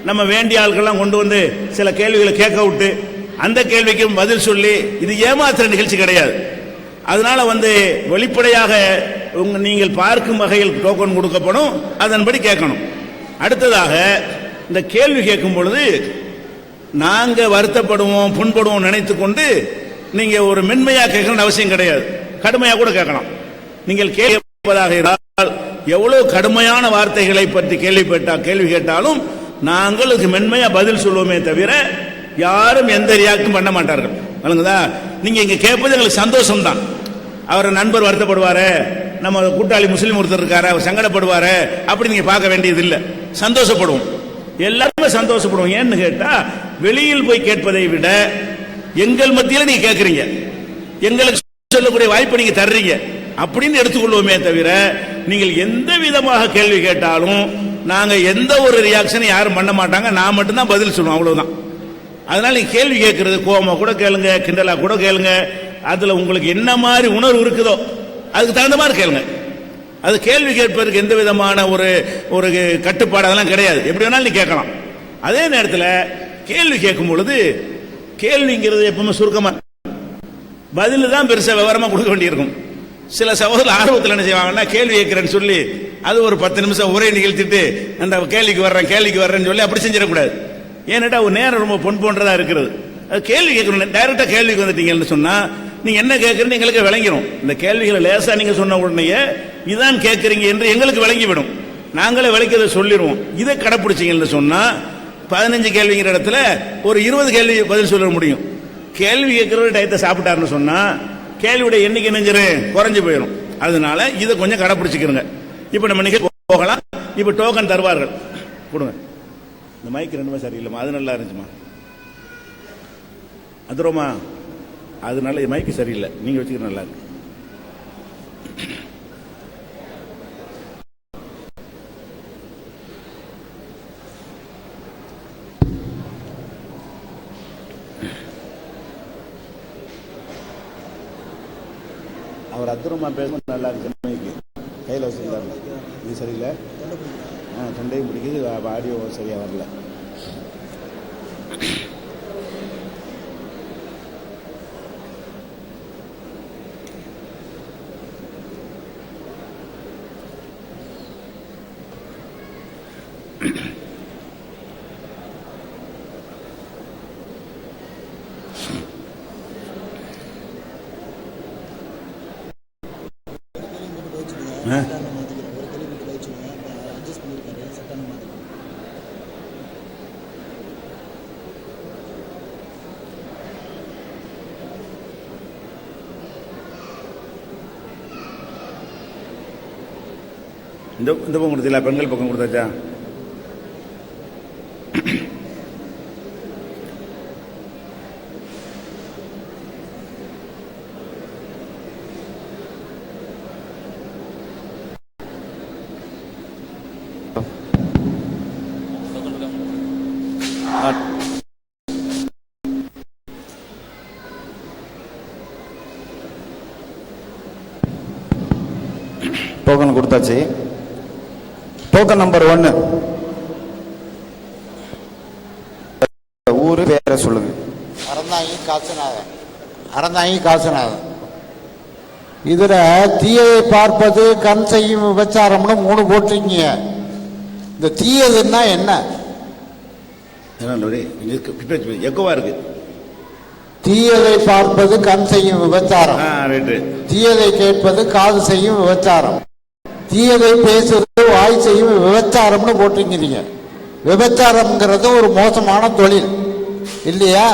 நம்ம வேண்டிய ஆட்கள்லாம் கொண்டு வந்து சில கேள்விகளை கேட்க விட்டு அந்த கேள்விக்கும் பதில் சொல்லி இது ஏமாத்துற நிகழ்ச்சி கிடையாது. அதனால வெளிப்படையாக நீங்கள் பார்க்கும் வகையில் டோக்கன் கொடுக்கப்படும், அதன்படி கேட்கணும். அடுத்ததாக இந்த கேள்வி கேட்கும் பொழுது நாங்க வருத்தப்படுவோம் புண்படுவோம் நினைத்து கொண்டு நீங்க ஒரு மென்மையா கேட்கணும் அவசியம் கிடையாது, கடுமையா கூட கேட்கலாம். நீங்கள் கேட்பதாக இருந்தால் எவ்வளவு கடுமையான வார்த்தைகளை பற்றி கேள்வி கேட்டாலும் நாங்களுக்கு மென்மையா பதில் சொல்லுவோமே தவிர யாரும் எந்த ரியாக்டும் பண்ண மாட்டார்கள். வழங்குதா? நீங்க இங்க கேட்பது எங்களுக்கு சந்தோஷம் தான். அவர் நண்பர் வருத்தப்படுவாரு, நம்ம கூட்டாளி முஸ்லீம் ஒருத்தர் இருக்காரு அவர் சங்கடப்படுவாரு அப்படி நீங்க பார்க்க வேண்டியது இல்லை. சந்தோஷப்படுவோம், எல்லாருமே சந்தோஷப்படுவோம். ஏன்னு கேட்டா வெளியில் போய் கேட்பதை விட எங்கள் மத்தியில் நீங்க கேட்கறீங்க, எங்களுக்கு சொல்லக்கூடிய வாய்ப்பை நீங்க தர்றீங்க அப்படின்னு எடுத்துக்கொள்வோமே தவிர நீங்கள் எந்த விதமாக கேள்வி கேட்டாலும் நாங்க எந்த ஒரு ரியாக்ஷனும் யாரும் பண்ண மாட்டாங்க, நான் மட்டும்தான் பதில் சொல்லுவோம், அவ்வளவுதான். அதனால நீங்க கேள்வி கேட்கறது கோவமா கூட கேளுங்க, கிண்டலா கூட கேளுங்க, அதுல உங்களுக்கு என்ன மாதிரி உணர்வு இருக்குதோ அதுக்கு தகுந்த மாதிரி கேளுங்க. அது கேள்வி கேட்பதற்கு எந்த விதமான ஒரு கட்டுப்பாடு அதெல்லாம் கிடையாது, எப்படி வேணாலும் நீ கேட்கலாம். அதே நேரத்தில் கேள்வி கேட்கும் பொழுது கேள்விங்கிறது எப்பவுமே சுருக்கமா பதில் தான் பெருசா விவரமா கொடுக்க வேண்டியிருக்கும். சில சகோதரர் ஆர்வத்தில் என்ன செய்வாங்கன்னா கேள்வி கேட்கிறேன்னு சொல்லி அது ஒரு 10 நிமிஷம் உரை நிகழ்த்திட்டு அந்த கேள்விக்கு வர்றேன்னு சொல்லி அப்படி செஞ்சிடக்கூடாது. ஏன்னாட்டா ஒரு நேரம் ரொம்ப பொன் போன்றதா இருக்கிறது. அது கேள்வி கேட்கணும், டைரக்டா கேள்விக்கு வந்துட்டீங்கன்னு சொன்னா நீங்க என்ன கேட்கறீங்க எங்களுக்கு விளங்கிடும். இந்த கேள்விகளை லேசா நீங்க சொன்ன உடனே இதான் கேட்கறீங்க என்று எங்களுக்கு விளங்கிவிடும், நாங்களே விளக்கிறத சொல்லிடுவோம். இதை கடைப்பிடிச்சீங்கன்னு சொன்னா 15 கேள்விங்கிற இடத்துல ஒரு 20 கேள்வி பதில் சொல்ல முடியும். கேள்வி கேட்கற டயத்தை சாப்பிட்டாருன்னு சொன்னா கேள்வியுடைய எண்ணிக்கை நெஞ்சிரு குறைஞ்சு போயிடும். அதனால இதை கொஞ்சம் கடைப்பிடிச்சுக்கிறங்க. இப்ப நம்ம நிகழ்ச்சி போகலாம். இப்ப டோக்கன் தருவார்கள், கொடுங்க. இந்த மைக் ரெண்டுமே சரியில்லைமா, அது நல்லா இருந்துச்சுமா, அதுரோமா அதனால மைக்கு சரியில்லை, நீங்க வச்சுக்கிற நல்லா இருக்கு. அவர் அதுரமா பேசும்போது நல்லா இருக்கு, மைக்கு கையில் வச்சுருந்தாங்க, இது சரியில்லை, தொண்டையும் பிடிக்குது, ஆடியோ சரியா வரல. இந்த பக்கம் கொடுத்தீங்களா? பெண்கள் பக்கம் கொடுத்தாச்சா? டோக்கன் கொடுத்தாச்சு. டோக்கன் நம்பர் 1 ஊரு பேரை சொல்லுங்க. அறந்தாங்கி காசுநாதன். இதுல தீயதை பார்ப்பது கண் செய்யும் விபச்சாரம்னு 3 போட்டீங்க. இந்த தீயதுன்னா என்ன? எக்கோவா இருக்கு. தீயதை பார்ப்பது கண் செய்யும் விபச்சாரம், தீயதை கேட்பது காது செய்யும் விபச்சாரம், தீயதை பேசுறது வாய் செய்யும் விபச்சாரம்னு போட்டிருக்கிறீங்க. விபச்சாரம்ங்கிறது ஒரு மோசமான தொழில் இல்லையா?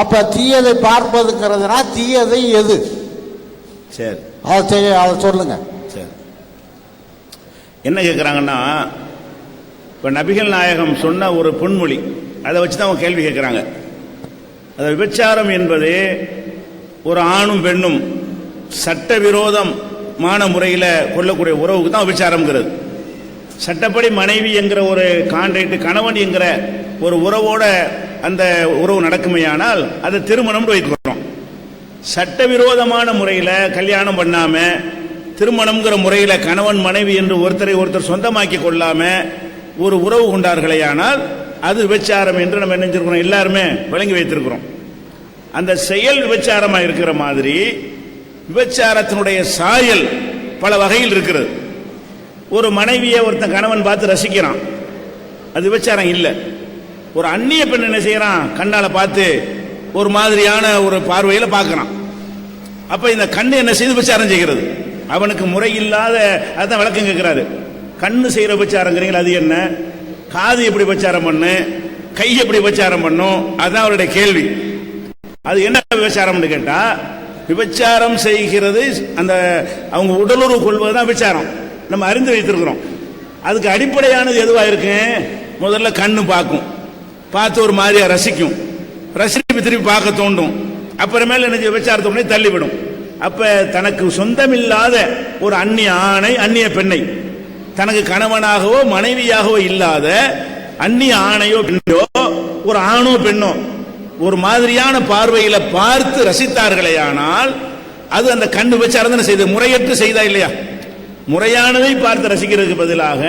அப்ப தீயதை பார்ப்பதுங்கிறதுனா தீயதை எது? சரி, அதை சொல்லுங்க. சரி, என்ன கேட்குறாங்கன்னா, இப்போ நபிகள் நாயகம் சொன்ன ஒரு பொன்மொழி, அதை வச்சு தான் அவங்க கேள்வி கேட்குறாங்க. அது விபச்சாரம் என்பது ஒரு ஆணும் பெண்ணும் சட்டவிரோதமான முறையில் கொள்ளக்கூடிய உறவுக்கு தான் விபச்சாரம்ங்கிறது. சட்டப்படி மனைவி என்கிற ஒரு கான்ட்ராக்ட், கணவன் என்கிற ஒரு உறவோட அந்த உறவு நடக்குமையானால் அது திருமணம்னு வைத்துக்கிறோம். சட்டவிரோதமான முறையில் கல்யாணம் பண்ணாம திருமணம்ங்கிற முறையில் கணவன் மனைவி என்று ஒருத்தரை ஒருத்தர் சொந்தமாக்கி கொள்ளாம ஒரு உறவு கொண்டார்களேயானால் அது விபச்சாரம் என்று நம்ம என்ன செஞ்சிருக்கிறோம், எல்லாருமே விளங்கி வைத்திருக்கிறோம். அந்த செயல் விபச்சாரமா இருக்கிற மாதிரி விபச்சாரத்தினுடைய சாயல் பல வகையில் இருக்கிறது. ஒரு மனைவியை ஒருத்தன் கணவன் பார்த்து ரசிக்கிறான், அது விபச்சாரம் இல்லை. ஒரு அந்நிய பெண் என்ன செய்யறான், கண்ணால பார்த்து ஒரு மாதிரியான ஒரு பார்வையில பார்க்கறான். அப்ப இந்த கண்ணு என்ன செய்து விபச்சாரம் செய்கிறது, அவனுக்கு முறை இல்லாத, அதான் விளக்கம் கேட்கிறாரு. கண்ணு செய்யற விபச்சாரங்கிறீங்களா, அது என்ன? காது எப்படி விபச்சாரம் பண்ணு, கை எப்படி விபச்சாரம் பண்ணும், அதுதான் அவருடைய கேள்வி. அது என்ன விபச்சாரம் கேட்டா, விபச்சாரம் செய்கிறது அந்த அவங்க உடலுறவு கொள்வதுதான் விபச்சாரம், நம்ம அறிந்து வைத்திருக்கிறோம். அதுக்கு அடிப்படையானது எதுவா இருக்கு, முதல்ல கண்ணு பார்க்கும், பார்த்து ஒரு மாதிரியா ரசிக்கும், ரசித்து திருப்பி பார்க்க தோண்டும், அப்புறமேல என்ன விபச்சாரத்தை தள்ளிவிடும். அப்ப தனக்கு சொந்தமில்லாத ஒரு அந்நிய ஆணை, அந்நிய பெண்ணை, தனக்கு கணவனாகவோ மனைவியாகவோ இல்லாத அந்நிய ஆணையோ பெண்ணோ, ஒரு ஆணோ பெண்ணோ ஒரு மாதிரியான பார்வையில பார்த்து ரசித்தார்களே ஆனால் அது அந்த கண் விபச்சாரம் செய்து முறையற்று செய்தா இல்லையா? முறையானதை பார்த்து ரசிக்கிறதுக்கு பதிலாக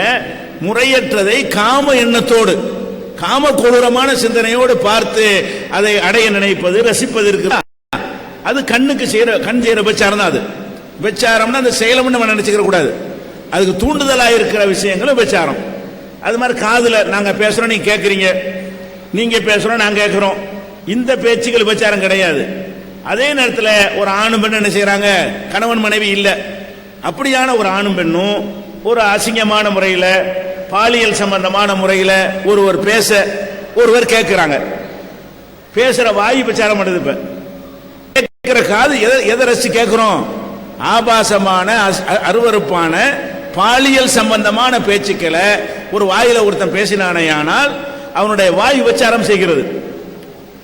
முறையற்றதை காம எண்ணத்தோடு, காம கொடூரமான சிந்தனையோடு பார்த்து அதை அடைய நினைப்பது, ரசிப்பது இருக்கு, அது கண்ணுக்கு செய்யற, கண் செய்யற விபச்சாரம் தான். அது விபச்சாரம்னா அந்த செயலம் நம்ம நினைச்சுக்க கூடாது, அதுக்கு தூண்டுதலா இருக்கிற விஷயங்களும் விபச்சாரம். அது மாதிரி காதுல நாங்க பேசுறோம், நீங்க கேட்கறீங்க, நீங்க பேசுறோம் நாங்க கேட்கிறோம், இந்த பேச்சுக்கள் விபச்சாரம் கிடையாது. அதே நேரத்தில் ஒரு ஆணும் பெண்ணும் என்ன செய்யறாங்க, கணவன் மனைவி இல்ல, அப்படியான ஒரு ஆணும் பெண்ணும் ஒரு அசிங்கமான முறையில், பாலியல் சம்பந்தமான முறையில் ஒருவர் பேச ஒருவர் கேட்கிறாங்க, பேசுற வாய் விபச்சாரம் பண்ணுது. இப்ப கேட்கிற காது எதை ரசிச்சு கேட்கிறோம், ஆபாசமான அருவருப்பான பாலியல் சம்பந்தமான பேச்சுக்களை ஒரு வாயில ஒருத்தன் பேசினானேயானால் அவனுடைய வாய் விபச்சாரம் செய்கிறது.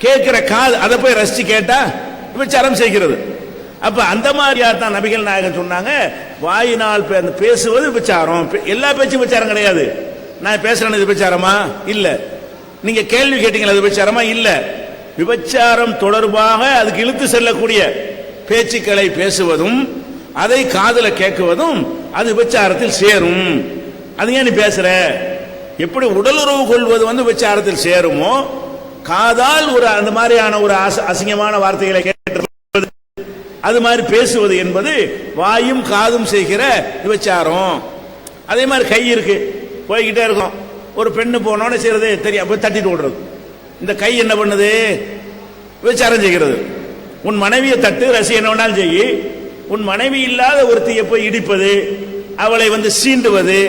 கேட்கிற காது அதை போய் ரசிச்சு கேட்டா விபச்சாரம் செய்கிறது. அப்ப அந்த மாதிரியா தான் நபிகள் நாயகம் சொன்னாங்க, வாயினால் பேசுவது விபச்சாரம். எல்லா பேச்சும் விபச்சாரம் கிடையாது. நான் பேசுறேன் விபச்சாரமா இல்ல, நீங்க கேள்வி கேட்டீங்களா அது விபச்சாரமா இல்ல. விபச்சாரம் தொடர்பாக அதுக்கு இழுத்து செல்லக்கூடிய பேச்சுக்களை பேசுவதும் அதை காதுல கேட்குவதும் அது விபச்சாரத்தில் சேரும். அது ஏன் நீ பேசுற, எப்படி உடலுறவு கொள்வது விபச்சாரத்தில் சேருமோ, காதால் ஒரு அந்த மாதிரியான ஒரு அசிங்கமான வார்த்தைகளை கேட்டு அது மாதிரி பேசுவது என்பது வாயும் காதும் செய்கிற விபச்சாரம். அதே மாதிரி கை இருக்கு, போய்கிட்டே இருக்கும், ஒரு பெண்ணு போனோன்னு செய்யறது தெரியும், போய் தட்டிட்டு ஓடுறது. இந்த கை என்ன பண்ணுது, விபச்சாரம் செய்கிறது. உன் மனைவியை தட்டு, ரசி என்ன வேணாலும் செய்யி. உன் மனைவி இல்லாத ஒருத்தையை போய் இடிப்பது, அவளை சீண்டுவது,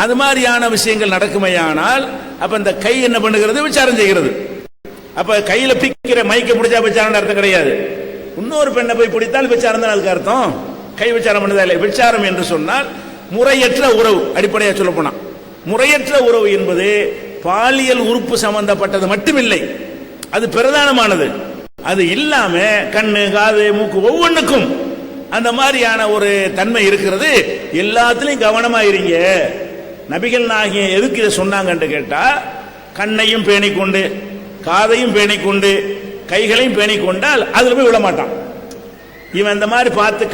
அது மாதிரியான விஷயங்கள் நடக்குமையானால் அப்ப இந்த கை என்ன பண்ணுகிறது, விபச்சாரம் செய்கிறது. அப்ப கையில பிக்கிற மைக்க பிடிச்சா விபச்சாரம் அர்த்தம் கிடையாது. இன்னொரு பெண்ணை போய் பிடித்தால் விபச்சாரம் தான் அதுக்கு அர்த்தம். கை விபச்சாரம் பண்ணதா இல்லை. விபச்சாரம் என்று சொன்னால் முறையற்ற உறவு, அடிப்படையா சொல்ல போனா முறையற்ற உறவு என்பது பாலியல் உறுப்பு சம்பந்தப்பட்டது மட்டுமில்லை, அது பிரதானமானது. அது இல்லாம கண்ணு, காது, மூக்கு ஒவ்வொன்றுக்கும் அந்த மாதிரியான ஒரு தன்மை இருக்கிறது. எல்லாத்திலையும் கவனமா இருங்க. நபிகள் நாயகம் எதுக்கு இதை சொன்னாங்கன்னு கேட்டா, கண்ணையும் பேணிக்கொண்டு, காதையும் பேணிக்கொண்டு, கைகளையும் பேணிக்கொண்டால் அதுல போய் விட மாட்டான். இவன் இந்த மாதிரி பார்த்து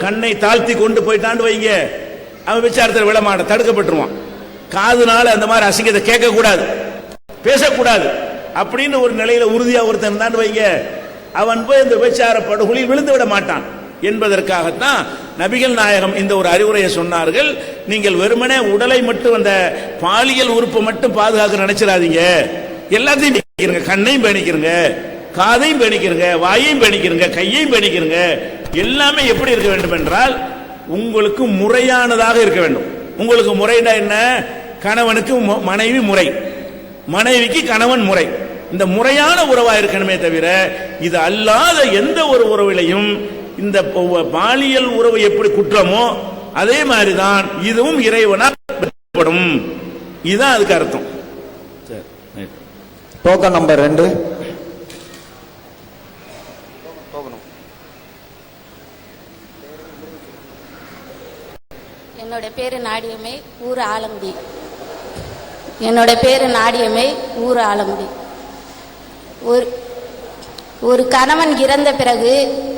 கண்ணை தாழ்த்தி கொண்டு போயிட்டான்னு வைங்க, அவன் விசாரத்தில் விட மாட்டான், தடுக்கப்பட்டுருவான். காதுனால அந்த மாதிரி அசிங்கத்தை கேட்க கூடாது, பேசக்கூடாது அப்படின்னு ஒரு நிலையில உறுதியா ஒருத்தன் இருந்தான்னு வைங்க, அவன் போய் இந்த விபச்சார படுகொலில் விழுந்து விட மாட்டான் என்பதற்காகத்தான் நபிகள் நாயகம் இந்த ஒரு அறிவுரையை சொன்னார்கள். நீங்கள் வெறுமனே உடலை மட்டும், அந்த பாலியல் உறுப்பை மட்டும் பாதுகாக்க நினைச்சிடாதீங்க, எல்லாத்தையும் பேணிக்கிறங்க, கண்ணையும் பேணிக்கிறங்க, காதையும் பேணிக்கிறங்க, வாயையும் பேணிக்கிறங்க, கையையும் பேணிக்கிறங்க. எல்லாமே எப்படி இருக்க வேண்டும் என்றால் உங்களுக்கு முறையானதாக இருக்க வேண்டும். உங்களுக்கு முறைனா என்ன, கணவனுக்கு மனைவி முறை, மனைவிக்கு கணவன் முறை, இந்த முறையான உறவா இருக்கணுமே தவிர இது அல்லாத எந்த ஒரு உறவிலையும் இந்த பாலியல் உறவு எப்படி குற்றமோ அதே மாதிரிதான் இதுவும் இறைவனால் படும். இதுதான் அதுக்கு அர்த்தம். Token number 2. என்னோட பேரு நாடியம்மை, ஊர் ஆலங்குடி. என்னோட பேரு நாடியம்மை, ஊர் ஆலங்குடி. ஒரு கணவன் இறந்த பிறகு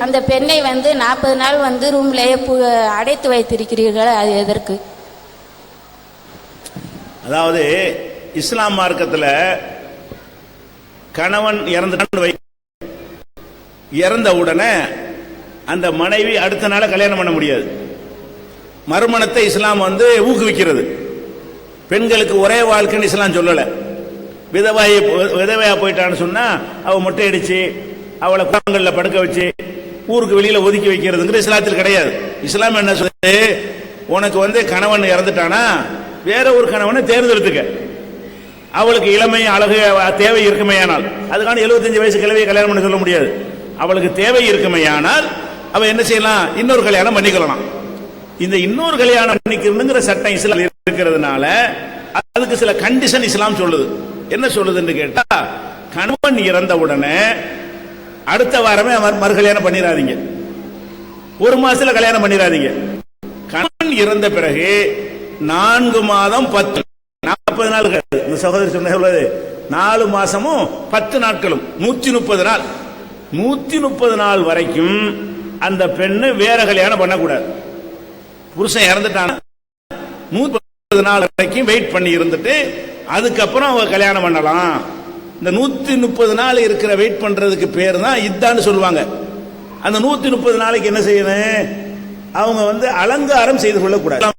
அந்த பெண்ணை 40 நாள் ரூம்லேயே அடைத்து வைத்திருக்கிறீர்கள், அது எதற்கு? அதாவது இஸ்லாம் மார்க்கத்தில் கணவன் இறந்த உடனே அந்த மனைவி அடுத்த நாள கல்யாணம் பண்ண முடியாது. மறுமணத்தை இஸ்லாம் ஊக்குவிக்கிறது. பெண்களுக்கு ஒரே வாழ்க்கைன்னு இஸ்லாம் சொல்லல. விதவையா போயிட்டான்னு சொன்னா அவ மொட்டை அடிச்சு அவளை குளங்கள்ல படுக்க வச்சு ஊருக்கு வெளியில ஒதுக்கி வைக்கிறதுங்கிற இஸ்லாத்தில் கிடையாது. இஸ்லாம் என்ன சொல்லுது, உனக்கு கணவன் இறந்துட்டானா வேற ஒரு கணவனை தேர்ந்தெடுத்துக்க. அவளுக்கு இளமை அழகு தேவை இருக்குமையானால், அதுக்கான 75 வயசு கிழவியை கல்யாணம் பண்ண சொல்ல முடியாது. அவளுக்கு தேவை இருக்குமையானால் அவ என்ன செய்யலாம், இன்னொரு கல்யாணம் பண்ணிக்கலாம். இந்த இன்னொரு கல்யாணம் பண்ணிக்கிறதுங்கிற சட்டம் இஸ்லாம் இருக்கிறதுனால அதுக்கு சில கண்டிஷன் இஸ்லாம் சொல்லுது. என்ன சொல்லுதுன்னு கேட்டா, கணவன் இறந்த உடனே அடுத்த வாரமே மறுகல்யாணம் பண்ணிடாதீங்க, ஒரு மாசத்துல கல்யாணம் பண்ணிடாதீங்க. கணவன் இறந்த பிறகு 4 மாதம் 40 நாள், இந்த சகோதரி சொன்னது 4 மாசமும் 10 நாட்களும் 130 நாள். 130 நாள் வரைக்கும் அந்த பெண்ணு வேற கல்யாணம் பண்ணக்கூடாது. புருஷன் இறந்துட்டான 130 நாள் வரைக்கும் வெயிட் பண்ணி இருந்துட்டு அதுக்கப்புறம் அவங்க கல்யாணம் பண்ணலாம். இந்த 130 நாள் இருக்கிற வெயிட் பண்றதுக்கு பேர் தான் இத்தான்னு சொல்லுவாங்க. அந்த 130 நாளைக்கு என்ன செய்யணும், அவங்க அலங்காரம் செய்து கொள்ளக்கூடாது.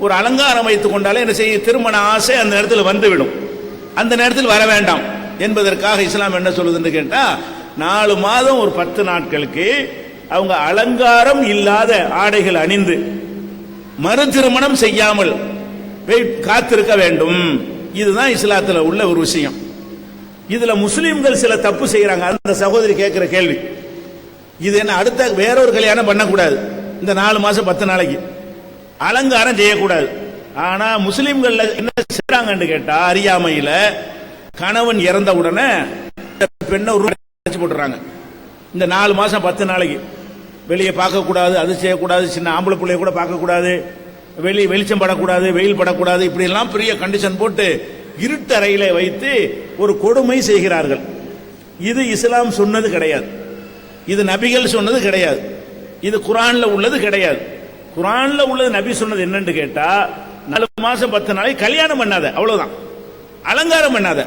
ஒரு அலங்காரம் வைத்துக் கொண்டாலே என்ன செய்ய, திருமண ஆசை அந்த நேரத்தில் வந்துவிடும். அந்த நேரத்தில் வர வேண்டாம் என்பதற்காக இஸ்லாம் என்ன சொல்லுதுன்னு கேட்டா, 4 மாதம் ஒரு 10 நாட்களுக்கு அவங்க அலங்காரம் இல்லாத ஆடைகள் அணிந்து மறு திருமணம் செய்யாமல் காத்திருக்க வேண்டும். இதுதான் இஸ்லாத்தில் உள்ள ஒரு விஷயம். இதுல முஸ்லிம்கள் சில தப்பு செய்யறாங்க. அந்த சகோதரி கேட்கிற கேள்வி, இது என்ன அடுத்த வேறொரு கல்யாணம் பண்ணக்கூடாது, இந்த 4 மாசம் 10 நாளைக்கு அலங்காரம் செய்யக்கூடாது. ஆனா முஸ்லிம்கள் என்ன செய்யறாங்கன்னு கேட்டா, அறியாமையில கணவன் இறந்த உடனே பெண்ணை போட்டுறாங்க. இந்த 4 மாசம் 10 நாளைக்கு வெளியே பார்க்க கூடாது, அது செய்யக்கூடாது, சின்ன ஆம்பளை பிள்ளைய கூட பார்க்க கூடாது, வெளிச்சம் படக்கூடாது, வெயில் படக்கூடாது, இப்படி எல்லாம் பெரிய கண்டிஷன் போட்டு இருட்டறையில வைத்து ஒரு கொடுமை செய்கிறார்கள். இது இஸ்லாம் சொன்னது கிடையாது, இது நபிகள் சொன்னது கிடையாது, இது குர்ஆன்ல உள்ளது கிடையாது. குர்ஆன்ல உள்ளது நபி சொன்னது என்னன்னு கேட்டா, 4 மாசம் 10 நாளைக்கு கல்யாணம் பண்ணாத, அவ்வளவுதான். அலங்காரம் பண்ணாத.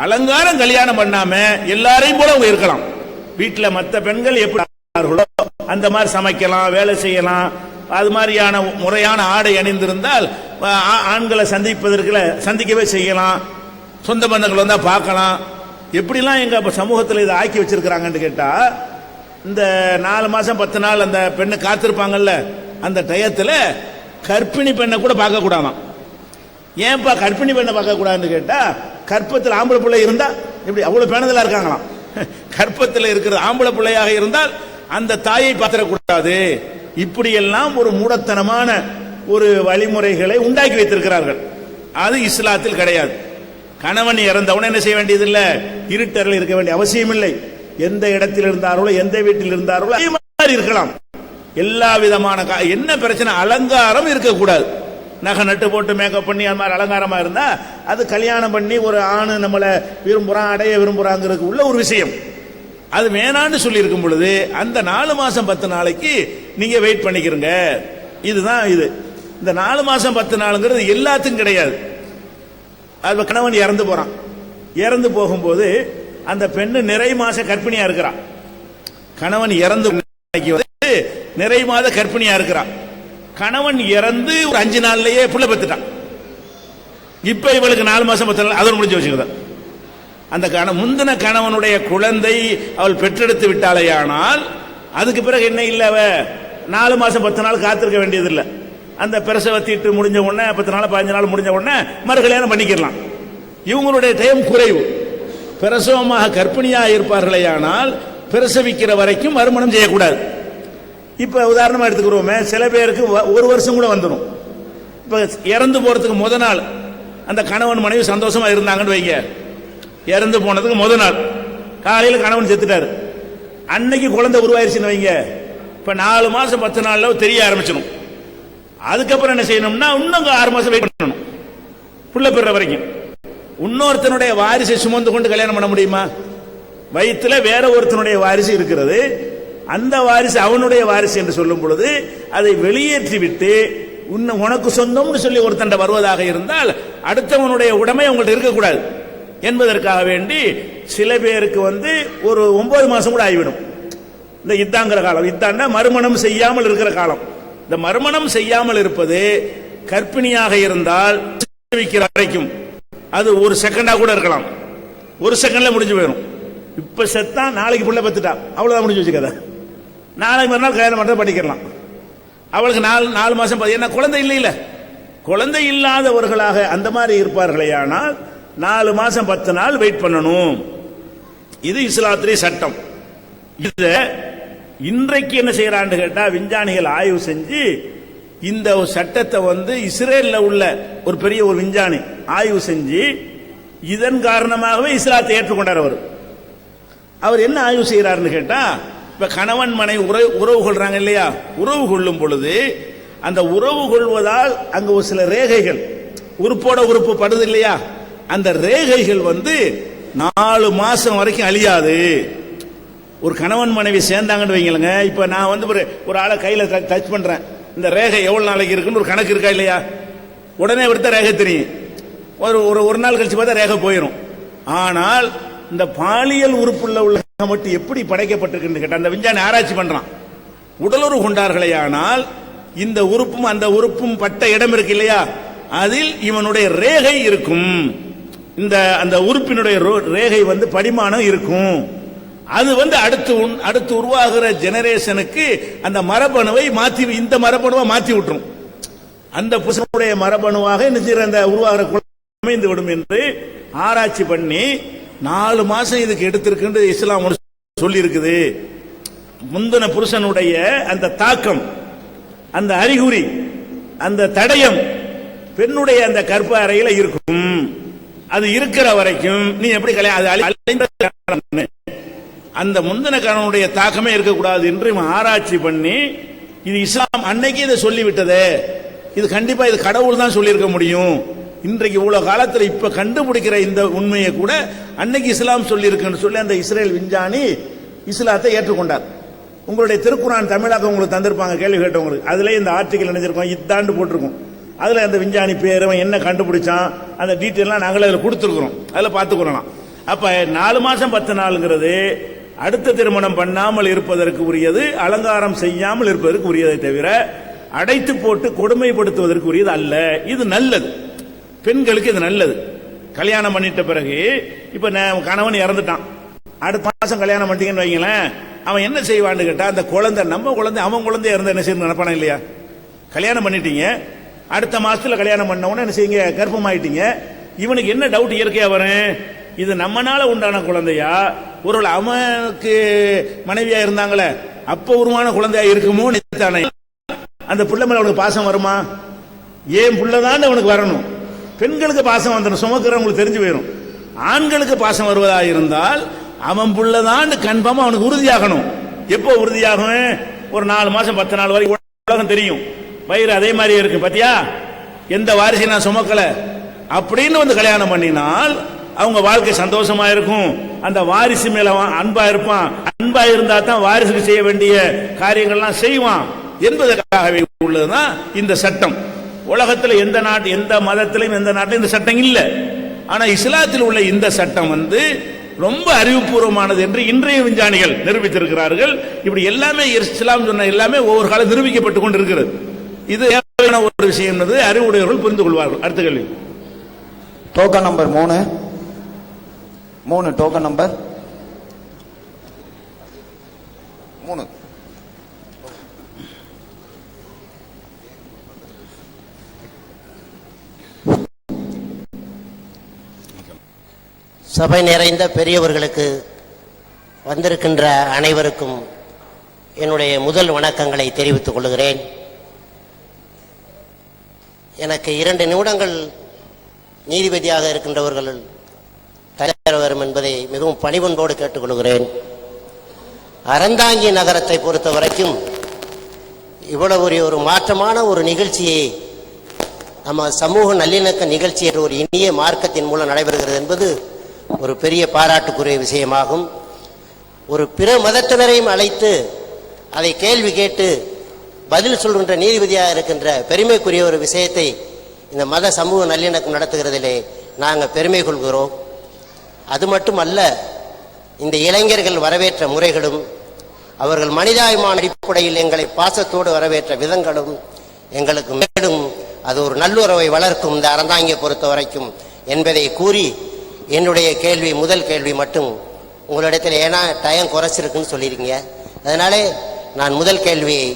அலங்காரம் கல்யாணம் பண்ணாம எல்லாரையும் போல அவங்க இருக்கலாம். வீட்டுல மற்ற பெண்கள் எப்படி அந்த மாதிரி சமைக்கலாம், வேலை செய்யலாம். அது மாதிரியான முறையான ஆடை அணிந்திருந்தால் ஆண்களை சந்திக்கவே செய்யலாம். சொந்த பந்தங்கள் வந்தா பார்க்கலாம். எப்படிலாம் எங்க சமூகத்தில் இதை ஆக்கி வச்சிருக்கிறாங்கன்னு கேட்டா, இந்த 4 மாசம் 10 நாள் அந்த பெண்ணை காத்திருப்பாங்கல்ல, அந்த டயத்துல கர்ப்பிணி பெண்ணை கூட பார்க்க கூடாதான். ஏன்பா கர்ப்பிணி பெண்ணை பார்க்க கூடாதுன்னு கேட்டா, கற்பத்தில் ஆம்பளை பிள்ளை இருந்தா இப்படி அவ்வளவு பேணதலா இருக்காங்களாம். கற்பத்தில் இருக்கிற ஆம்பளை பிள்ளையாக இருந்தால் அந்த தாயை பார்த்திடக்கூடாது. இப்படியெல்லாம் ஒரு மூடத்தனமான ஒரு வழிமுறைகளை உண்டாக்கி வைத்திருக்கிறார்கள். அது இஸ்லாத்தில் கிடையாது. கணவன் இறந்தவன என்ன செய்ய வேண்டியதில்லை, இருட்டறையில் இருக்க வேண்டிய அவசியம் இல்லை. எந்த இடத்தில் இருந்தார்களோ எந்த வீட்டில் இருந்தார்களோ அதே மாதிரி இருக்கலாம். எல்லா விதமான என்ன பிரச்சனை, அலங்காரம் இருக்கக்கூடாது. நகை நட்டு போட்டு மேக்கப் பண்ணி அது மாதிரி அலங்காரமா இருந்தா அது கல்யாணம் பண்ணி ஒரு ஆணு நம்மளை விரும்புறான், அடைய விரும்புறாங்கிறதுக்கு உள்ள ஒரு விஷயம். அது வேணான்னு சொல்லி இருக்கும் பொழுது அந்த 4 மாசம் 10 நாளைக்கு நீங்க வெயிட் பண்ணிக்கிறங்க. இதுதான் இது. இந்த 4 மாசம் 10 நாளுங்கிறது எல்லாத்துக்கும் கிடையாது. அது கணவன் இறந்து போறான், இறந்து போகும்போது அந்த பெண்ணு நிறை மாச கர்ப்பிணியா இருக்கிறான். கணவன் இறந்து நிறை மாத கர்ப்பிணியா இருக்கிறான். கணவன் இறந்து ஒரு 5 நாள்லயே புள்ள பெத்துட்டான். இப்ப இவளுக்கு 4 மாசம் 10 நாள் அதோடு முடிஞ்சு வச்சுக்கிறதா. அந்த முந்தின கணவனுடைய குழந்தை அவள் பெற்றெடுத்து விட்டாலேயானால் அதுக்கு பிறகு என்ன இல்லை, 4 மாசம் 10 நாள் காத்திருக்க வேண்டியதில்லை. அந்த பிரசவத்தீட்டு முடிஞ்ச உடனே 10 நாள் 15 நாள் முடிஞ்ச உடனே மறுகல்யாணம் பண்ணிக்கலாம். இவங்களுடைய டைம் குறைவு. பிரசவமாக கர்ப்பிணியாக இருப்பார்களேயானால் பிரசவிக்கிற வரைக்கும் மறுமணம் செய்யக்கூடாது. இப்ப உதாரணமா எடுத்துக்கிறோமே, சில பேருக்கு 1 வருஷம் கூட வந்துடும். இப்ப இறந்து போறதுக்கு முத நாள் அந்த கணவன் மனைவி சந்தோஷமா இருந்தாங்கன்னு வைங்க, இறந்து போனதுக்கு முத நாள் காலையில் கணவன் செத்துட்டாரு, அன்னைக்கு குழந்தை உருவாயிருச்சுன்னு வைங்க, இப்ப 4 மாசம் 10 நாள்ல தெரிய ஆரம்பிச்சிடும். அதுக்கப்புறம் என்ன செய்யணும்னா இன்னும் 6 மாசம் வெயிட் பண்ணணும் புள்ள பெற வரைக்கும். இன்னொருத்தனுடைய வாரிசை சுமந்து கொண்டு கல்யாணம் பண்ண முடியுமா? வயிற்றுல வேற ஒருத்தனுடைய வாரிசு இருக்கிறது, அந்த வாரிசு அவனுடைய வாரிசு என்று சொல்லும் பொழுது அதை வெளியேற்றி விட்டு உனக்கு சொந்தம்னு சொல்லி ஒருத்தண்ட வருவதாக இருந்தால் அடுத்தவனுடைய உடைமை உங்கள்கிட்ட இருக்கக்கூடாது என்பதற்காக வேண்டி சில பேருக்கு ஒரு 9 மாசம் கூட ஆகிவிடும். இந்த இத்தாங்கிற காலம். இத்தான்னா மறுமணம் செய்யாமல் இருக்கிற காலம். இந்த மறுமணம் செய்யாமல் இருப்பது கர்ப்பிணியாக இருந்தால் வைக்கிற வரைக்கும், அது ஒரு செகண்டா கூட இருக்கலாம், ஒரு செகண்ட்ல முடிஞ்சு போயிடும். இப்ப செத்தா நாளைக்கு புள்ள பத்துட்டா அவ்வளவுதான் முடிஞ்சு வச்சுக்கத. நாளைக்கு மறுநாள் கல்யாணம் பண்ற படிக்கலாம். அவளுக்கு 4 மாசம் என்ன குழந்தை இல்லை, இல்ல குழந்தை இல்லாதவர்களாக அந்த மாதிரி இருப்பார்களே, ஆனால் 4 மாசம் 10 நாள் வெயிட் பண்ணணும். இது இஸ்லாத்திலே சட்டம். இத இன்றைக்கு என்ன செய்யறான்னு கேட்டா, விஞ்ஞானிகள் ஆய்வு செஞ்சு இந்த சட்டத்தை இஸ்ரேல்ல உள்ள ஒரு பெரிய ஒரு விஞ்ஞானி ஆய்வு செஞ்சு இதன் காரணமாகவே இஸ்லாத்தை ஏற்றுக்கொண்டார். அவர் என்ன ஆய்வு செய்யறாருன்னு கேட்டா, இப்ப கணவன் மனைவி உறவு கொள்றாங்க இல்லையா, உறவு கொள்ளும் பொழுது அந்த உறவு கொள்வதால் அங்க ஒரு சில ரேகைகள் உறுப்போட உறுப்பு படுது இல்லையா, அந்த ரேகைகள் 4 மாசம் வரைக்கும் அழியாது. ஒரு கணவன் மனைவி சேர்ந்தாங்கன்னு வைங்களங்க, இப்ப நான் ஒரு ஆளை கையில டச் பண்றேன், இந்த ரேகை எவ்வளவு நாளைக்கு இருக்குன்னு ஒரு கணக்கு இருக்கா இல்லையா, உடனே எடுத்த ரேகை தெரியும். ஒரு நாள் கழிச்சு பார்த்தா ரேகை போயிடும். ஆனால் இந்த பாலியல் உறுப்புள்ள உள்ள மட்டும் எப்படி படைக்கப்பட்டிருக்கு கேட்டா, அந்த விஞ்ஞானி ஆராய்ச்சி பண்றான். உடலுறவு கொண்டார்களே ஆனால் இந்த உறுப்பும் அந்த உறுப்பும் பட்ட இடம் இருக்கு இல்லையா, அதில் இவனுடைய ரேகை இருக்கும். அந்த உறுப்பினுடைய ரேகை படிமானம் இருக்கும். அது அடுத்து உருவாகிற ஜெனரேஷனுக்கு அந்த மரபணுவை மாத்தி, இந்த மரபணுவை மாத்தி விட்டுரும். அந்த புருஷனுடைய மரபணுவாக அந்த உருவாகிற குழந்தை அமைந்து விடும் என்று ஆராய்ச்சி பண்ணி 4 மாசம் இதுக்கு எடுத்திருக்கு இஸ்லாம் சொல்லி இருக்குது. முந்தின புருஷனுடைய அந்த தாக்கம், அந்த அறிகுறி, அந்த தடயம் பெண்ணுடைய அந்த கற்ப அறையில இருக்கும். அது இருக்கிற வரைக்கும் நீ எப்படி கல்யாணம், அந்த முந்தின கணவனுடைய தாக்கமே இருக்கக்கூடாது என்று ஆராய்ச்சி பண்ணி, இது இஸ்லாம் அன்னைக்கு இதை சொல்லிவிட்டதே, இது கண்டிப்பா இது கடவுள் தான் சொல்லியிருக்க முடியும். இன்றைக்கு இவ்வளவு காலத்தில் இப்ப கண்டுபிடிக்கிற இந்த உண்மையை கூட அன்னைக்கு இஸ்லாம் சொல்லி இருக்குன்னு சொல்லி அந்த இஸ்ரேல் விஞ்ஞானி இஸ்லாத்தை ஏற்றுக்கொண்டார். உங்களுடைய திருக்குரான் தமிழாக்க உங்களுக்கு தந்திருப்பாங்க, கேள்வி கேட்டவங்களுக்கு. அதுல இந்த ஆர்டிகல் நினைச்சிருக்கோம், இத்தாண்டு போட்டிருக்கோம். அதுல அந்த விஞ்ஞானி பேர், என்ன கண்டுபிடிச்சான், அந்த டீட்டெயிலாம் நாங்களே அதில் கொடுத்துருக்கிறோம், அதில் பார்த்துக்கொள்ளலாம். அப்ப 4 மாசம் 10 நாளுங்கிறது அடுத்த திருமணம் பண்ணாமல் இருப்பதற்கு உரியது, அலங்காரம் செய்யாமல் இருப்பதற்கு உரியதை தவிர அடைத்து போட்டு கொடுமைப்படுத்துவதற்கு உரியது அல்ல. இது நல்லது, பெண்களுக்கு இது நல்லது. கல்யாணம் பண்ணிட்ட பிறகு இப்ப கணவன் இறந்துட்டான், அடுத்த மாசம் கல்யாணம் பண்ணிட்டீங்கன்னு வைங்களேன், அவன் என்ன செய்வான்னு கேட்டா, அந்த குழந்தை நம்ம குழந்தை அவன் குழந்தைய இறந்த என்ன செய்யணும் நினைப்பானா இல்லையா. கல்யாணம் பண்ணிட்டீங்க, அடுத்த மாசத்துல கல்யாணம் பண்ண உடனே என்ன செய்யுங்க, கர்ப்பமாயிட்டீங்க. இவனுக்கு என்ன டவுட் இயற்கையா வரும், இது நம்மனால உண்டான குழந்தையா, ஒரு அவனுக்கு மனைவியா இருந்தாங்களே அப்ப உருவான குழந்தையா இருக்குமோ நினைத்தானே. அந்த புள்ள மேல அவனுக்கு பாசம் வருமா? ஏன் புள்ளதான் அவனுக்கு வரணும். பெண்களுக்கு பாசம் வந்துடும், சுமக்கிறவங்களுக்கு தெரிஞ்சு போயிடும். ஆண்களுக்கு பாசம் வருவதா இருந்தால் அவன் புள்ளதான் கன்ஃபார்மா அவனுக்கு உறுதியாகணும். எப்போ உறுதியாகும்? ஒரு 4 மாசம் 10 நாள் வரைக்கும் உலகம் தெரியும், வயிறு அதே மாதிரி இருக்கு, பாத்தியா எந்த வாரிசை நான் சுமக்கல அப்படின்னு கல்யாணம் பண்ணினால் அவங்க வாழ்க்கை சந்தோஷமா இருக்கும். அந்த வாரிசு மேல அன்பா இருப்பான். அன்பா இருந்தா தான் வாரிசுக்கு செய்ய வேண்டிய காரியங்கள்லாம் செய்வான் என்பதற்காகவே உள்ளதுதான் இந்த சட்டம். உலகத்தில் எந்த நாட்டு, எந்த மதத்திலும், எந்த நாட்டிலும் இந்த சட்டம் இல்லை. ஆனா இஸ்லாத்தில் உள்ள இந்த சட்டம் ரொம்ப அறிவுபூர்வமானது என்று இன்றைய விஞ்ஞானிகள் நிரூபித்திருக்கிறார்கள். இப்படி எல்லாமே இஸ்லாம் சொன்ன எல்லாமே ஒவ்வொரு காலம் நிரூபிக்கப்பட்டுக் கொண்டிருக்கிறது. இது ஒரு விஷயம் அறிவுடையவர்கள் புரிந்து கொள்வார்கள். அடுத்த கேள்வி, டோக்கன் நம்பர் 3 டோக்கன் நம்பர் 3. சபை நிறைந்த பெரியவர்களுக்கு, வந்திருக்கின்ற அனைவருக்கும் என்னுடைய முதல் வணக்கங்களை தெரிவித்துக் கொள்கிறேன். எனக்கு 2 நிமிடங்கள் நீதிபதியாக இருக்கின்றவர்கள் தர வரும் என்பதை மிகவும் பணிவன்போடு கேட்டுக்கொள்கிறேன். அறந்தாங்கி நகரத்தை பொறுத்த வரைக்கும் இவ்வளவு ஒரு மாற்றமான ஒரு நிகழ்ச்சியை, நம்ம சமூக நல்லிணக்க நிகழ்ச்சி என்ற ஒரு இனிய மார்க்கத்தின் மூலம் நடைபெறுகிறது என்பது ஒரு பெரிய பாராட்டுக்குரிய விஷயமாகும். ஒரு பிற மதத்தினரையும் அழைத்து அதை கேள்வி கேட்டு பதில் சொல்கின்ற நீதிபதியாக இருக்கின்ற பெருமைக்குரிய ஒரு விஷயத்தை இந்த மத சமூக நல்லிணக்கம் நடத்துகிறதிலே நாங்கள் பெருமை கொள்கிறோம். அது மட்டுமல்ல, இந்த இளைஞர்கள் வரவேற்ற முறைகளும் அவர்கள் மனிதாபிமான அடிப்படையில் எங்களை பாசத்தோடு வரவேற்ற விதங்களும் எங்களுக்கு மேலும் அது ஒரு நல்லுறவை வளர்க்கும் இந்த அறந்தாங்கியை பொறுத்த வரைக்கும் என்பதை கூறி என்னுடைய கேள்வி முதல் கேள்வி மட்டும் உங்களிடத்தில் ஏன்னா டைம் குறைச்சிருக்குன்னு சொல்லியிருக்கீங்க. அதனால நான் முதல் கேள்வியை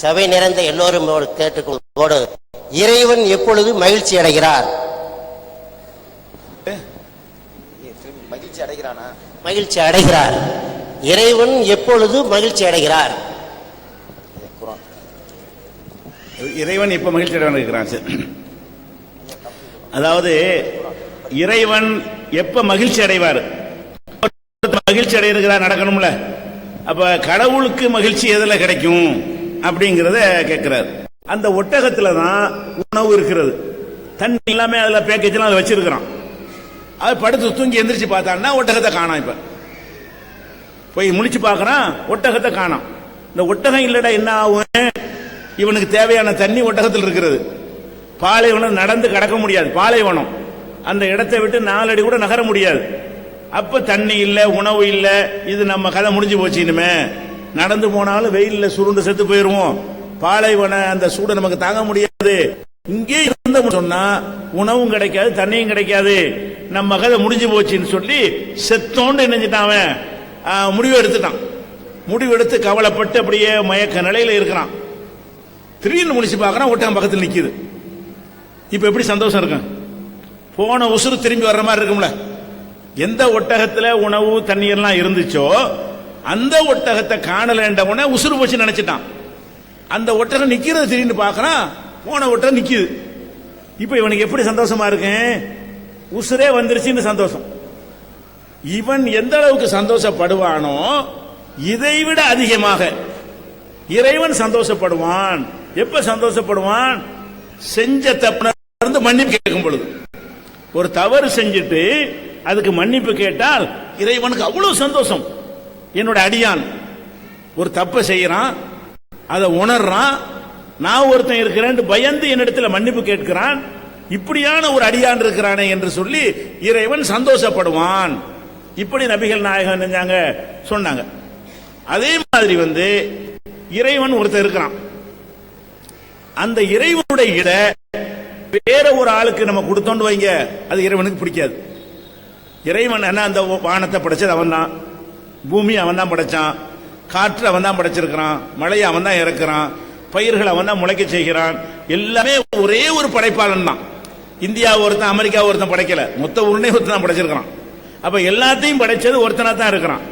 சபை நிறைந்த எல்லோரும் கேட்டுக்கொள்வோடு, இறைவன் எப்பொழுது மகிழ்ச்சி அடைகிறார்? மகிழ்ச்சி அடைகிறார். இறைவன் எப்பொழுது மகிழ்ச்சி அடைகிறார்? இறைவன் இப்ப மகிழ்ச்சி அடைகிறான். அதாவது இறைவன் எப்ப மகிழ்ச்சி அடைவார்? மகிழ்ச்சி அடைகிறார் நடக்கணும்ல. அப்ப கடவுளுக்கு மகிழ்ச்சி எதுல கிடைக்கும் அப்படிங்கறத கேட்கிறார். அந்த ஒட்டகத்துல தான் உணவு இருக்கிறது, தண்ணி எல்லாமே அதுல பேக்கேஜ் அதை வச்சிருக்கிறான். அது படுத்து தூங்கி எந்திரிச்சு பார்த்தான்னா ஒட்டகத்தை காணாம். இப்ப போய் முழிச்சு பார்க்கறான், ஒட்டகத்தை காணாம். இந்த ஒட்டகம் இல்லடா என்ன ஆகும்? இவனுக்கு தேவையான தண்ணி ஒட்டகத்தில் இருக்கிறது. பாலைவனம் நடந்து கடக்க முடியாது, பாலைவனம். அந்த இடத்தை விட்டு 4 அடி கூட நகர முடியாது. அப்ப தண்ணி இல்ல, உணவு இல்ல, இது நம்ம கதை முடிஞ்சு போச்சு. இனிமே நடந்து போனாலும் வெயில்ல சுருண்டு செத்து போயிருவோம். பாலைவன அந்த சூடு நமக்கு தாங்க முடியாது. இங்கே இருந்த சொன்னா உணவும் கிடைக்காது, தண்ணியும் கிடைக்காது, நம்ம கதை முடிஞ்சு போச்சுன்னு சொல்லி செத்தோண்டு நினைஞ்சிட்டான். முடிவு எடுத்துட்டான். முடிவெடுத்து கவலைப்பட்டு அப்படியே மயக்க நிலையில இருக்கிறான். திடீர்னு முடிச்சு பார்க்கறான், ஒட்டகம் பக்கத்தில் நிக்குது. இப்ப எப்படி சந்தோஷம் இருக்கும்? போன உசுறு திரும்பி வர்ற மாதிரி இருக்கும்ல. எந்த ஒட்டகத்துல உணவு தண்ணீர் எல்லாம் இருந்துச்சோ அந்த ஒட்டகத்தை காணலன்றவன உசுறு போச்சு நினைச்சிட்டான். அந்த ஒட்டகம் நிக்கிறது திடீர்னு பார்க்கறான், போன ஒட்டகம் நிக்குது. இப்ப இவனுக்கு எப்படி சந்தோஷமா இருக்கு? உசுரே வந்துருச்சுன்னு சந்தோஷம். இவன் எந்த அளவுக்கு சந்தோஷப்படுவானோ இதைவிட அதிகமாக இறைவன் சந்தோஷப்படுவான். எப்ப சந்தோஷப்படுவான்? செஞ்ச தப்பு மன்னிப்பு கேட்கும் பொழுது. ஒரு தவறு செஞ்சுட்டு அதுக்கு மன்னிப்பு கேட்டால் இறைவனுக்கு அவ்வளவு சந்தோஷம். என்னோட அடியான் ஒரு தப்பை செய்யறான், அதை உணர்றான், நான் ஒருத்தன் இருக்கிறேன் பயந்து என்னிடத்தில் மன்னிப்பு கேட்கிறான், இப்படியான ஒரு அடியான் இருக்கிறானே என்று சொல்லி இறைவன் சந்தோஷப்படுவான். இப்படி நபிகள் நாயகம் செஞ்சாங்க சொன்னாங்க. அதே மாதிரி இறைவன் ஒருத்தர் இருக்கிறான். அந்த இறைவனுடைய இட வேற ஒரு ஆளுக்கு நம்ம கொடுத்தோண்டு வைங்க, அது இறைவனுக்கு பிடிக்காது. இறைவன் என்ன, அந்த வானத்தை படைச்சது அவன் தான், பூமி அவன் தான் படைச்சான், காற்று அவன் தான் படைச்சிருக்கிறான், மழையை அவன் தான் இறக்குறான், பயிர்கள் அவன் தான் முளைக்க செய்கிறான். எல்லாமே ஒரே ஒரு படைப்பாளன் தான். இந்தியா ஒருத்தன், அமெரிக்கா ஒருத்தன் படைக்கல, மொத்த உருண்டை ஒருத்தன் தான் படைச்சிருக்கிறான். அப்ப எல்லாத்தையும் படைச்சது ஒருத்தனா தான் இருக்கிறான்.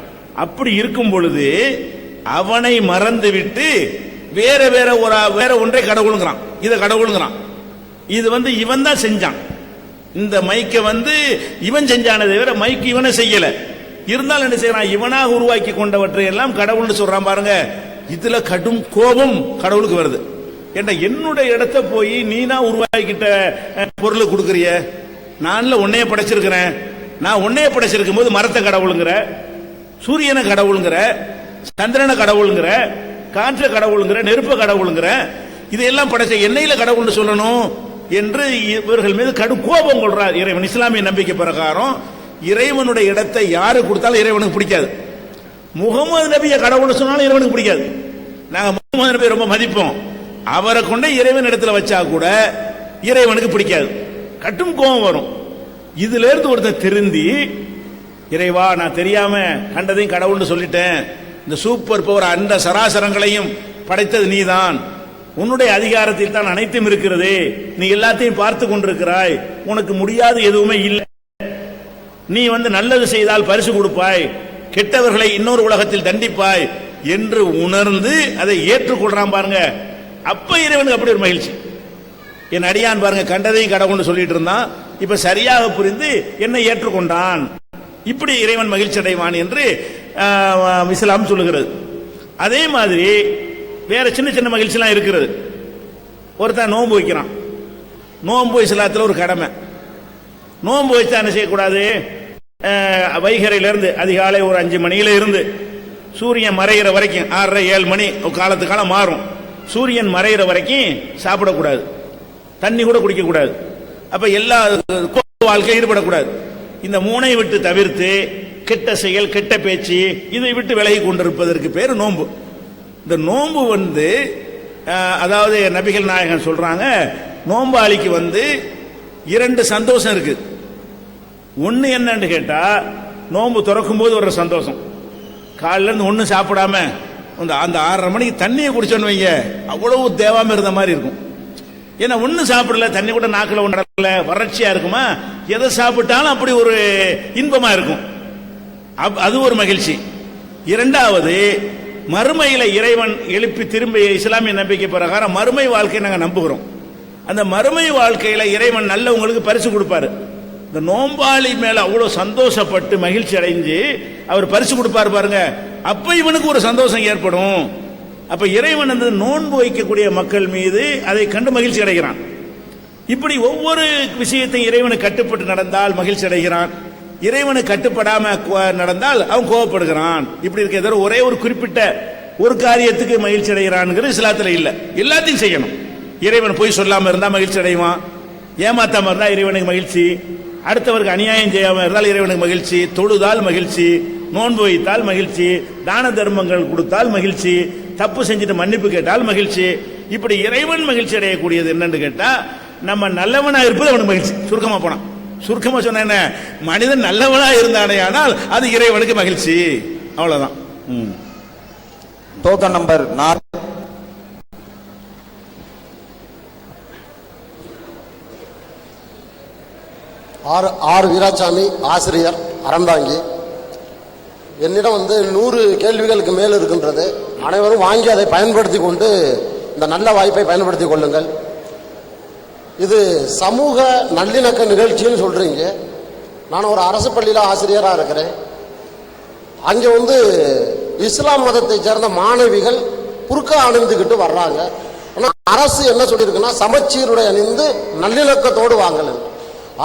அப்படி இருக்கும் பொழுது அவனை மறந்து விட்டு வேற வேற ஒன்றை கடவுளுங்கிறான், இதை கடவுளுங்கிறான். இது இவன் தான் செஞ்சான். இந்த மைக்க இவன் செஞ்சானே தவிர மைக்கு இவனை செய்யல. இருந்தாலும் என்ன செய்யறான்? இவனாக உருவாக்கி கொண்டவற்றை எல்லாம் கடவுள்னு சொல்றான். பாருங்க, இதுல கடும் கோபம் கடவுளுக்கு வருது. ஏண்டா என்னுடைய இடத்தை போய் நீனா உருவாக்கிட்ட பொருளை கொடுக்கறிய? நான்ல உன்னைய படைச்சிருக்கிறேன். நான் உன்னைய படைச்சிருக்கும் போது மரத்தை கடவுளுங்கிற, சூரியனை கடவுளுங்கிற, சந்திரனை கடவுளுங்கிற, காற்றை கடவுளுங்கிற, நெருப்ப கடவுளுங்கிற, இதையெல்லாம் படைச்ச எண்ணெயில கடவுள்னு சொல்லணும் என்று இவர்கள் மீது கடும் கோபம் கொள்றார் இறைவன். இஸ்லாமிய நம்பிக்கை பிரகாரம் இறைவனுடைய இடத்தை யாரு கொடுத்தாலும் இறைவனுக்கு பிடிக்காது. முகமது நபியை கடவுள்னு சொன்னாலும் இறைவனுக்கு பிடிக்காது. நாங்க முகமது நபியை ரொம்ப மதிப்போம், அவரை கொண்டு இறைவன் இடத்துல வச்சா கூட இறைவனுக்கு பிடிக்காது, கட்டும் கோபம் வரும். இதுல இருந்து ஒருத்தர் திருந்தி, இறைவா நான் தெரியாம கண்டதையும் கடவுள்னு சொல்லிட்டேன், இந்த சூப்பர் பவர் அந்த சராசரங்களையும் படைத்தது நீதான், உன்னுடைய அதிகாரத்தில் தான் அனைத்தும் இருக்கிறது, நீ எல்லாத்தையும் பார்த்து கொண்டிருக்கிறாய், உனக்கு முடியாது எதுவுமே இல்லை, நீ நல்லது செய்தால் பரிசு கொடுப்பாய், கெட்டவர்களை இன்னொரு உலகத்தில் தண்டிப்பாய் என்று உணர்ந்து அதை ஏற்றுக்கொள்றான் பாருங்க. அப்ப இறைவனுக்கு அப்படி ஒரு மகிழ்ச்சி. என் அடியான் பாருங்க கண்டதையும் கடவுள்னு சொல்லிட்டு இருந்தான், இப்ப சரியாக புரிந்து என்னை ஏற்றுக்கொண்டான், இப்படி இறைவன் மகிழ்ச்சி அடைவான் என்று இஸ்லாம் சொல்லுகிறது. அதே மாதிரி வேற சின்ன சின்ன மகிழ்ச்சி எல்லாம் இருக்கிறது. ஒருத்தன் நோன்பு வைக்கிறான், நோன்பு இஸ்லாத்தில் ஒரு கடமை. நோன்பு வச்சா என்ன செய்யக்கூடாது? வைகரையிலிருந்து அதிகாலை ஒரு 5 மணியில இருந்து சூரியன் மறைகிற வரைக்கும் 6:30-7 மணி காலத்து காலம் மாறும், சூரியன் மறைகிற வரைக்கும் சாப்பிடக்கூடாது, தண்ணி கூட குடிக்க கூடாது. அப்ப எல்லா வாழ்க்கை ஈடுபடக்கூடாது. இந்த 3ஐ விட்டு தவிர்த்து கெட்ட செயல், கெட்ட பேச்சு, இதை விட்டு விலகி கொண்டிருப்பதற்கு பேர் நோன்பு. இந்த நோன்பு வந்து அதாவது நபிகள் நாயகம் சொல்றாங்க, நோம்பாளிக்கு வந்து 2 சந்தோஷம் இருக்கு. ஒன்னு என்னன்னு கேட்டா, நோன்பு திறக்கும் போது ஒரு சந்தோஷம். காலையில இருந்து ஒன்னும் சாப்பிடாம அந்த 6:30 மணிக்கு தண்ணியை குடிச்சோன்னு வைங்க, அவ்வளவு தேவாம இருந்த மாதிரி இருக்கும். ஏன்னா ஒன்னும் சாப்பிடல, தண்ணி கூட நாக்கில் ஒன்று நடக்கல, வறட்சியா இருக்குமா, எதை சாப்பிட்டாலும் அப்படி ஒரு இன்பமா இருக்கும். அது ஒரு மகிழ்ச்சி. இரண்டாவது, மறுமையில இறைவன் எழுப்பி திரும்ப இஸ்லாமிய நம்பிக்கை பிரகாரம் மறுமை வாழ்க்கையை நாங்கள் நம்புகிறோம். அந்த மறுமை வாழ்க்கையில இறைவன் நல்லவங்களுக்கு பரிசு கொடுப்பாரு. இந்த நோம்பாளி மேல அவ்வளவு சந்தோஷப்பட்டு மகிழ்ச்சி அடைஞ்சு அவர் பரிசு கொடுப்பாரு பாருங்க, அப்ப இவனுக்கு ஒரு சந்தோஷம் ஏற்படும். அப்ப இறைவன் அந்த நோன்பு வைக்கக்கூடிய மக்கள் மீது அதை கண்டு மகிழ்ச்சி அடைகிறான். இப்படி ஒவ்வொரு விஷயத்தையும் இறைவனுக்கு கட்டுப்பட்டு நடந்தால் மகிழ்ச்சி அடைகிறான், இறைவனுக்கு கட்டுப்படாம நடந்தால் அவன் கோபப்படுகிறான். இப்படி இருக்க ஒரே ஒரு குறிப்பிட்ட ஒரு காரியத்துக்கு மகிழ்ச்சி அடைகிறான் இஸ்லாத்துல இல்ல. எல்லாத்தையும் செய்யணும். இறைவன் போய் சொல்லாம இருந்தா மகிழ்ச்சி அடைவான், ஏமாத்தாம இருந்தா இறைவனுக்கு மகிழ்ச்சி, அடுத்தவருக்கு அநியாயம் செய்யாம இருந்தால் இறைவனுக்கு மகிழ்ச்சி, தொழுதால் மகிழ்ச்சி, நோன்பு வைத்தால் மகிழ்ச்சி, தான தர்மங்கள் கொடுத்தால் மகிழ்ச்சி, தப்பு செஞ்சுட்டு மன்னிப்பு கேட்டால் மகிழ்ச்சி. இப்படி இறைவன் மகிழ்ச்சி அடையக்கூடியது என்னன்னு கேட்டா, நம்ம நல்லவனா இருப்பது அவனுக்கு மகிழ்ச்சி. சுருக்கமா போனா, சுருக்கமா சொன்ன என்ன, மனிதன் நல்லவனா இருந்தானே ஆனால் அது இறைவனுக்கு மகிழ்ச்சி. அவ்வளவுதான். Token number 4. ஆர் வீராசாமி, ஆசிரியர், அறந்தாங்கி. என்னிடம் 100 கேள்விகளுக்கு மேல் இருக்கின்றது. அனைவரும் வாங்கி அதை பயன்படுத்தி கொண்டு இந்த நல்ல வாய்ப்பை பயன்படுத்திக் கொள்ளுங்கள். இது சமூக நல்லிணக்க நிகழ்ச்சின்னு சொல்றீங்க. நான் ஒரு அரசு பள்ளியில ஆசிரியராக இருக்கிறேன். அங்கே இஸ்லாம் மதத்தை சேர்ந்த மாணவிகள் புர்கா அணிந்துகிட்டு வர்றாங்க. ஆனா அரசு என்ன சொல்லியிருக்குன்னா, சமச்சீருடை அணிந்து நல்லிணக்கத்தோடு வாங்கல்.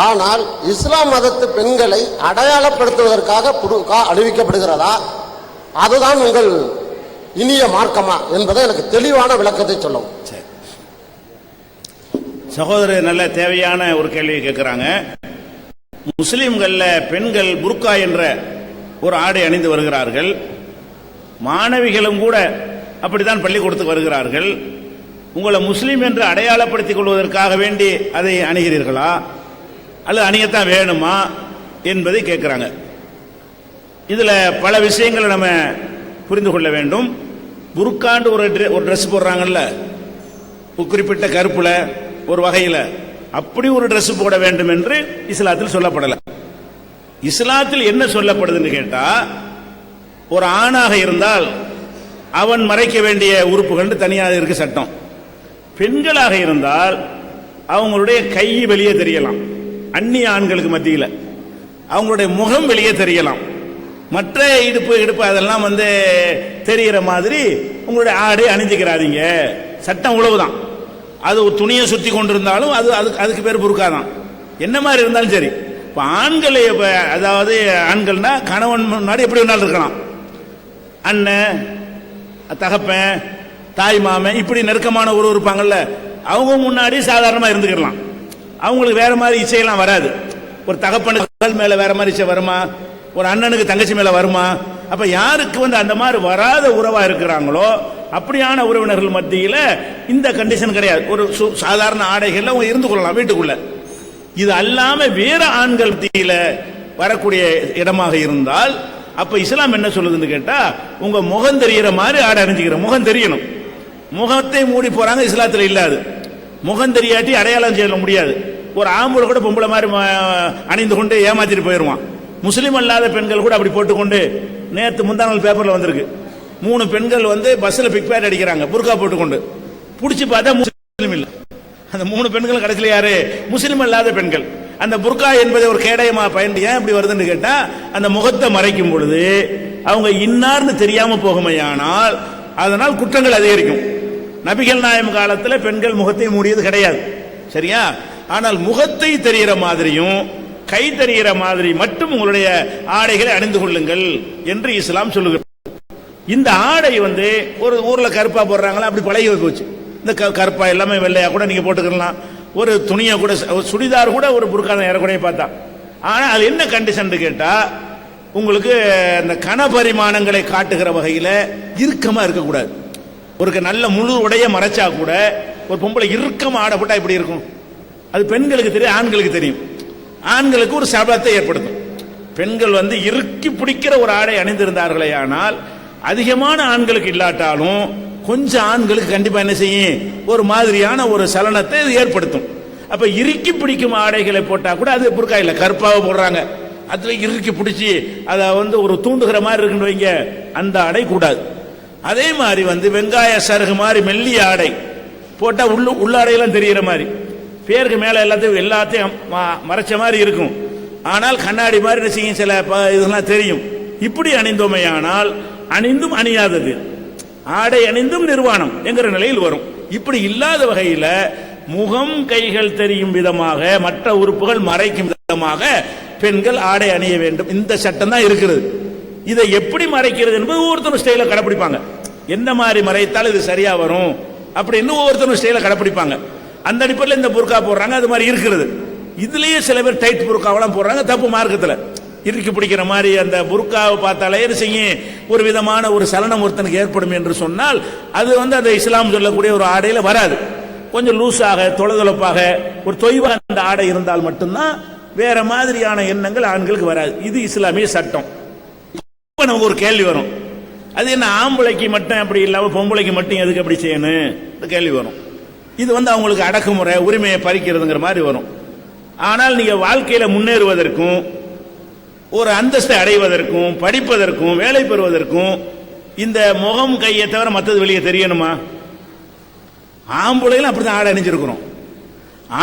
ஆனால் இஸ்லாம் மதத்து பெண்களை அடையாளப்படுத்துவதற்காக புர்கா அணிவிக்கப்படுகிறதா, அதுதான் உங்கள் இனிய மார்க்கமா என்பதை எனக்கு தெளிவான விளக்கத்தை சொல்லவும். சகோதரர் நல்ல தேவையான ஒரு கேள்வியை கேட்கிறாங்க. முஸ்லிம்கள்ல பெண்கள் புர்கா என்ற ஒரு ஆடை அணிந்து வருகிறார்கள், மாணவிகளும் கூட அப்படித்தான் பள்ளிக்கூடத்துக்கு வருகிறார்கள். உங்களை முஸ்லிம் என்று அடையாளப்படுத்திக் கொள்வதற்காக வேண்டி அதை அணிகிறீர்களா அல்லது அணியத்தான் வேணுமா என்பதை கேட்கிறாங்க. இதுல பல விஷயங்களை நம்ம புரிந்து கொள்ள வேண்டும். புர்காண்டு ஒரு ட்ரெஸ் போடுறாங்கல்ல, குறிப்பிட்ட கருப்புல ஒரு வகையில, அப்படி ஒரு ட்ரெஸ் போட வேண்டும் என்று இஸ்லாத்தில் சொல்லப்படல. இஸ்லாத்தில் என்ன சொல்லப்படுதுன்னு கேட்டா, ஒரு ஆணாக இருந்தால் அவன் மறைக்க வேண்டிய உறுப்புகள் தனியாக இருக்கு சட்டம். பெண்களாக இருந்தால் அவங்களுடைய கை வெளியே தெரியலாம், அந்நிய ஆண்களுக்கு மத்தியில் அவங்களுடைய முகம் வெளியே தெரியலாம், மற்ற இடுப்பு அதெல்லாம் தெரிகிற மாதிரி உங்களுடைய ஆடை அணிஞ்சிக்கிறாதீங்க. சட்டம் உழவுதான். அது துணியை சுத்தி கொண்டிருந்தாலும் அதுக்கு பேர் புர்கா தான். என்ன மாதிரி இருந்தாலும் சரி. இப்ப ஆண்களை, அதாவது ஆண்கள்னா கணவன் முன்னாடி எப்படி வேணாலும் இருக்கலாம், அண்ணன், தகப்பன், தாய் மாமன், இப்படி நெருக்கமான ஒரு இருப்பாங்கல்ல, அவங்க முன்னாடி சாதாரணமா இருந்துக்கலாம். அவங்களுக்கு வேற மாதிரி இச்சையெல்லாம் வராது. ஒரு தகப்பனுக்கு மேல வேற மாதிரி இச்சை வருமா, ஒரு அண்ணனுக்கு தங்கச்சி மேல வருமா? அப்ப யாருக்கு அந்த மாதிரி வராத உறவா இருக்கிறாங்களோ அப்படியான உறவினர்கள் மத்தியில இந்த கண்டிஷன் கிடையாது. ஒரு சாதாரண ஆடைகள்ல அவங்க இருந்து கொள்ளலாம் வீட்டுக்குள்ள. இது அல்லாம வேற ஆண்கள் மத்தியில வரக்கூடிய இடமாக இருந்தால் அப்ப இஸ்லாம் என்ன சொல்லுதுன்னு கேட்டா, உங்க முகம் தெரிகிற மாதிரி ஆடை அணிஞ்சுக்கிற, முகம் தெரியணும். முகத்தை மூடி போறாங்க, இஸ்லாத்துல இல்லாது. முகம் தெரியாட்டி அடையாளம் செய்ய முடியாது. ஒரு ஆம்பளை கூட பொம்பளை மாதிரி அணிந்து கொண்டு ஏமாத்திட்டு போயிருவான். முஸ்லீம் அல்லாத பெண்கள் கூட அப்படி போட்டுக்கொண்டு, நேற்று முந்தா நாள் பேப்பர்ல வந்திருக்கு, 3 பெண்கள் பஸ்ல பிக் பேட் அடிக்கிறாங்க புர்கா போட்டுக்கொண்டு. புடிச்சு பார்த்தா முஸ்லீம் இல்ல. அந்த 3 பெண்கள் கடைசியில் யாரு? முஸ்லீம் அல்லாத பெண்கள். அந்த புர்கா என்பதை ஒரு கேடயமா பயன்படுத்தி ஏன் இப்படி வருதுன்னு கேட்டா, அந்த முகத்தை மறைக்கும் பொழுது அவங்க இன்னார்னு தெரியாம போகுமையானால் அதனால் குற்றங்கள் அதிகரிக்கும். நபிகள் நாயம் காலத்தில் பெண்கள் முகத்தை மூடியது கிடையாது, சரியா? ஆனால் முகத்தை தெரிகிற மாதிரியும் கை தெரிகிற மாதிரி மட்டும் உங்களுடைய ஆடைகளை அணிந்து கொள்ளுங்கள் என்று இஸ்லாம் சொல்லுகிறது. இந்த ஆடை ஒரு ஊர்ல கருப்பா போடுறாங்களா, அப்படி பழகி போச்சு. இந்த கருப்பா எல்லாமே வெள்ளையா கூட நீங்க போட்டுக்கலாம். ஒரு துணியை கூட, சுடிதார் கூட ஒரு புர்கா தான் ஏறக்குறைய பார்த்தா. ஆனா அது என்ன கண்டிஷன் கேட்டா, உங்களுக்கு அந்த கனபரிமாணங்களை காட்டுகிற வகையில இறுக்கமா இருக்கக்கூடாது. ஒரு நல்ல முழு உடைய மறைச்சா கூட ஒரு பொம்பளை இறுக்கமா ஆடப்பட்டா எப்படி இருக்கும்? அது பெண்களுக்கு தெரியும், ஆண்களுக்கு தெரியும். ஆண்களுக்கு ஒரு சபலத்தை ஏற்படுத்தும். பெண்கள் இறுக்கி பிடிக்கிற ஒரு ஆடை அணிந்திருந்தார்களே ஆனால் அதிகமான ஆண்களுக்கு இல்லாட்டாலும் கொஞ்சம் ஆண்களுக்கு கண்டிப்பா என்ன செய்யும், ஒரு மாதிரியான ஒரு சலனத்தை ஏற்படுத்தும். அப்ப இறுக்கி பிடிக்கும் ஆடைகளை போட்டா கூட அது புர்கா இல்ல, கருப்பாக போடுறாங்க, அதுல இறுக்கி பிடிச்சி அதை ஒரு தூண்டுகிற மாதிரி இருக்குன்னு வைங்க, அந்த ஆடை கூடாது. அதே மாதிரி வெங்காய சருகு மாதிரி மெல்லிய ஆடை போட்டா உள்ளாடையெல்லாம் தெரிகிற மாதிரி, பேருக்கு மேல எல்லாத்தையும் மறைச்ச மாதிரி இருக்கும். ஆனால் கண்ணாடி மாதிரி செய்யும் சில இதெல்லாம் தெரியும். இப்படி அணிந்தோமையானால் அணிந்தும் அணியாதது, ஆடை அணிந்தும் நிர்வாணம் என்கிற நிலையில் வரும். இப்படி இல்லாத வகையில் முகம் கைகள் தெரியும் விதமாக, மற்ற உறுப்புகள் மறைக்கும் விதமாக பெண்கள் ஆடை அணிய வேண்டும். இந்த சட்டம் தான் இருக்கிறது. இதை எப்படி மறைக்கிறது என்பது ஒவ்வொருத்தரும் ஸ்டைல கடைபிடிப்பாங்க. எந்த மாதிரி மறைத்தால் இது சரியா வரும் அப்படின்னு ஒவ்வொருத்தரும் ஸ்டைல கடைபிடிப்பாங்க. அந்த அடிப்படையில் இந்த புர்கா போடுறாங்க, அது மாதிரி இருக்கிறது. இதுலயே சில பேர் டைட் புர்காவெல்லாம் போடுறாங்க, தப்பு மார்க்கத்தில். இறுக்கி பிடிக்கிற மாதிரி அந்த புர்காவை பார்த்தாலே செய்யும் ஒரு விதமான ஒரு சலனம் ஒருத்தனுக்கு ஏற்படும் என்று சொன்னால் அது அந்த இஸ்லாம் சொல்லக்கூடிய ஒரு ஆடையில வராது. கொஞ்சம் லூஸாக தொலைதொலப்பாக ஒரு தொய்வாக அந்த ஆடை இருந்தால் மட்டும்தான் வேற மாதிரியான எண்ணங்கள் ஆண்களுக்கு வராது. இது இஸ்லாமிய சட்டம். இப்ப நமக்கு ஒரு கேள்வி வரும், அது என்ன ஆம்பளைக்கு மட்டும் அப்படி இல்லாம பொம்பளைக்கு மட்டும் எதுக்கு அப்படி செய்யணும் கேள்வி வரும். இது அவங்களுக்கு அடக்குமுறை, உரிமையை பறிக்கிறதுங்கிற மாதிரி வரும். ஆனால் நீங்க வாழ்க்கையில முன்னேறுவதற்கும் ஒரு அந்தஸ்தை அடைவதற்கும் படிப்பதற்கும் வேலை பெறுவதற்கும் இந்த முகம் கையை தவிர மற்றது வெளியே தெரியணுமா? ஆம்பளைகளும் அப்படிதான் ஆடை அணிஞ்சிருக்கிறோம்.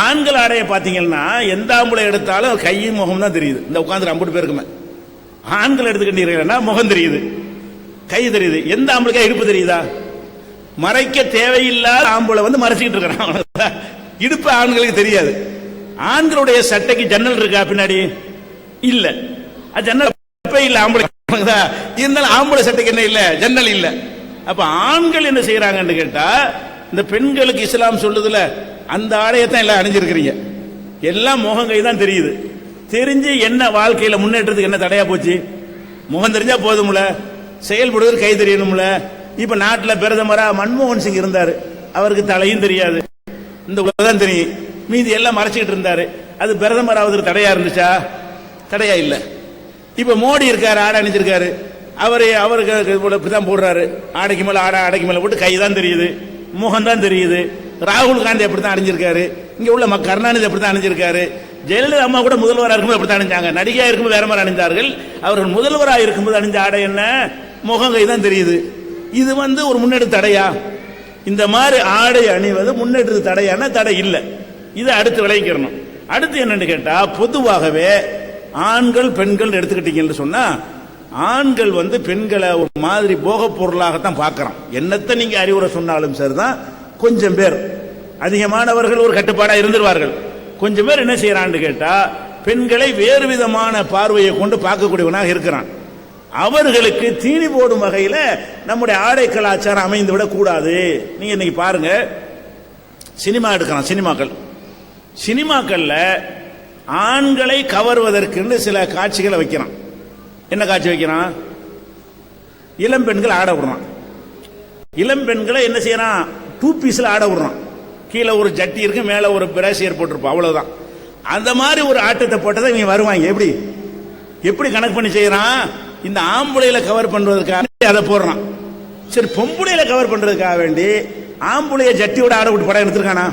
ஆண்கள் ஆடையை பார்த்தீங்கன்னா எந்த ஆம்பளை எடுத்தாலும் கையும் முகம் தான் தெரியுது. இந்த உட்காந்து 50 பேருக்குமே ஆண்கள் எடுத்துக்கிட்டீங்கன்னா முகம் தெரியுது, கை தெரியுது. எந்த ஆம்பளைக்கா இடுப்பு தெரியுதா? மறைக்க தேவையில்லாத ஆம்பளை மறைச்சிக்கிட்டு இருக்கிறான். இடுப்பு ஆண்களுக்கு தெரியாது. ஆண்களுடைய சட்டைக்கு ஜன்னல் இருக்கா பின்னாடி? இல்ல, ஜன்னல் இல்ல. ஆம்பளை இருந்தாலும் ஆம்பளை சட்டைக்கு என்ன இல்ல, ஜன்னல் இல்ல. அப்ப ஆண்கள் என்ன செய்யறாங்கன்னு கேட்டா, இந்த பெண்களுக்கு இஸ்லாம் சொல்லுதுல அந்த ஆடையத்தான் எல்லாம் அணிஞ்சிருக்கிறீங்க. எல்லாம் முகங்கை தான் தெரியுது. தெரிஞ்சு என்ன வாழ்க்கையில முன்னேற்றத்துக்கு என்ன தடையா போச்சு? முகம் தெரிஞ்சா போதும்ல, செயல்படுவது கை தெரியணும்ல. இப்ப நாட்டில் பிரதமரா மன்மோகன் சிங் இருந்தாரு, அவருக்கு தலையும் தெரியாது, இந்த தான் தெரியும், மீதி எல்லாம் மறைச்சிக்கிட்டு இருந்தாரு. அது பிரதமர் ஆவதற்கு தடையா இருந்துச்சா? தடையா இல்ல. இப்ப மோடி இருக்காரு, ஆடை அணிஞ்சிருக்காரு, அவருக்கு தான் போடுறாரு, ஆடைக்கு மேல ஆடை, ஆடைக்கு மேல போட்டு கை தான் தெரியுது, முகம் தான் தெரியுது. ராகுல் காந்தி அப்படித்தான் அணிஞ்சிருக்காரு, இங்க உள்ள கருணாநிதி அப்படித்தான் அணிஞ்சிருக்காரு, ஜெயலலிதா அம்மா கூட முதல்வராக இருக்கும்போது அப்படித்தான் அணிஞ்சாங்க. நடிகையா இருக்கும்போது வேற மாதிரி அணிந்தார்கள், அவர்கள் முதல்வராக இருக்கும்போது அணிஞ்ச ஆடை என்ன, முகம் கை தான் தெரியுது. இது ஒரு முன்னெடுத்த தடையா? இந்த மாதிரி ஆடை அணிவது முன்னெடுத்து தடையான தடை இல்லை. இதை அடுத்து விளைவிக்கிறணும். அடுத்து என்னன்னு கேட்டா, பொதுவாகவே ஆண்கள் பெண்கள் எடுத்துக்கிட்டீங்கன்னு சொன்னா, ஆண்கள் பெண்களை ஒரு மாதிரி போக பொருளாகத்தான் பார்க்கறான். என்னத்தை நீங்க அறிவுரை சொன்னாலும் சரிதான், கொஞ்சம் பேர், அதிகமானவர்கள் ஒரு கட்டுப்பாடா இருந்துருவார்கள். கொஞ்சம் பேர் என்ன செய்யறான்னு கேட்டா, பெண்களை வேறு விதமான பார்வையை கொண்டு பார்க்கக்கூடியவனாக இருக்கிறான். அவர்களுக்கு தீனி போடும் வகையில நம்முடைய ஆடை கலாச்சாரம் அமைந்து விடக் கூடாது. நீங்க இன்னைக்கு பாருங்க, சினிமா எடுக்கலாம். சினிமாக்கள்ல ஆண்களை கவர்வதற்கு சில காட்சிகளை வைக்கிறான். என்ன காட்சி வைக்கிறான்? இளம் பெண்கள் ஆட விடுறான். இளம் பெண்களை என்ன செய்யறான்? 2 பீஸ்ல ஆட விடுறான். கீழே ஒரு ஜட்டி இருக்கு, மேல ஒரு பிரேசியர் போட்டிருப்பான், அவ்வளவுதான். அந்த மாதிரி ஒரு ஆட்டத்தை போட்டதை இவங்க வருவாங்க. எப்படி கணக்கு பண்ணி செய்யறான்? இந்த ஆம்பளையில கவர் பண்றதுக்காக அதை போடுறான். சரி, பொம்பளையில கவர் பண்றதுக்காக வேண்டி ஆம்பளைய ஜட்டியோட ஆட விட்டு படம் எடுத்திருக்கானா?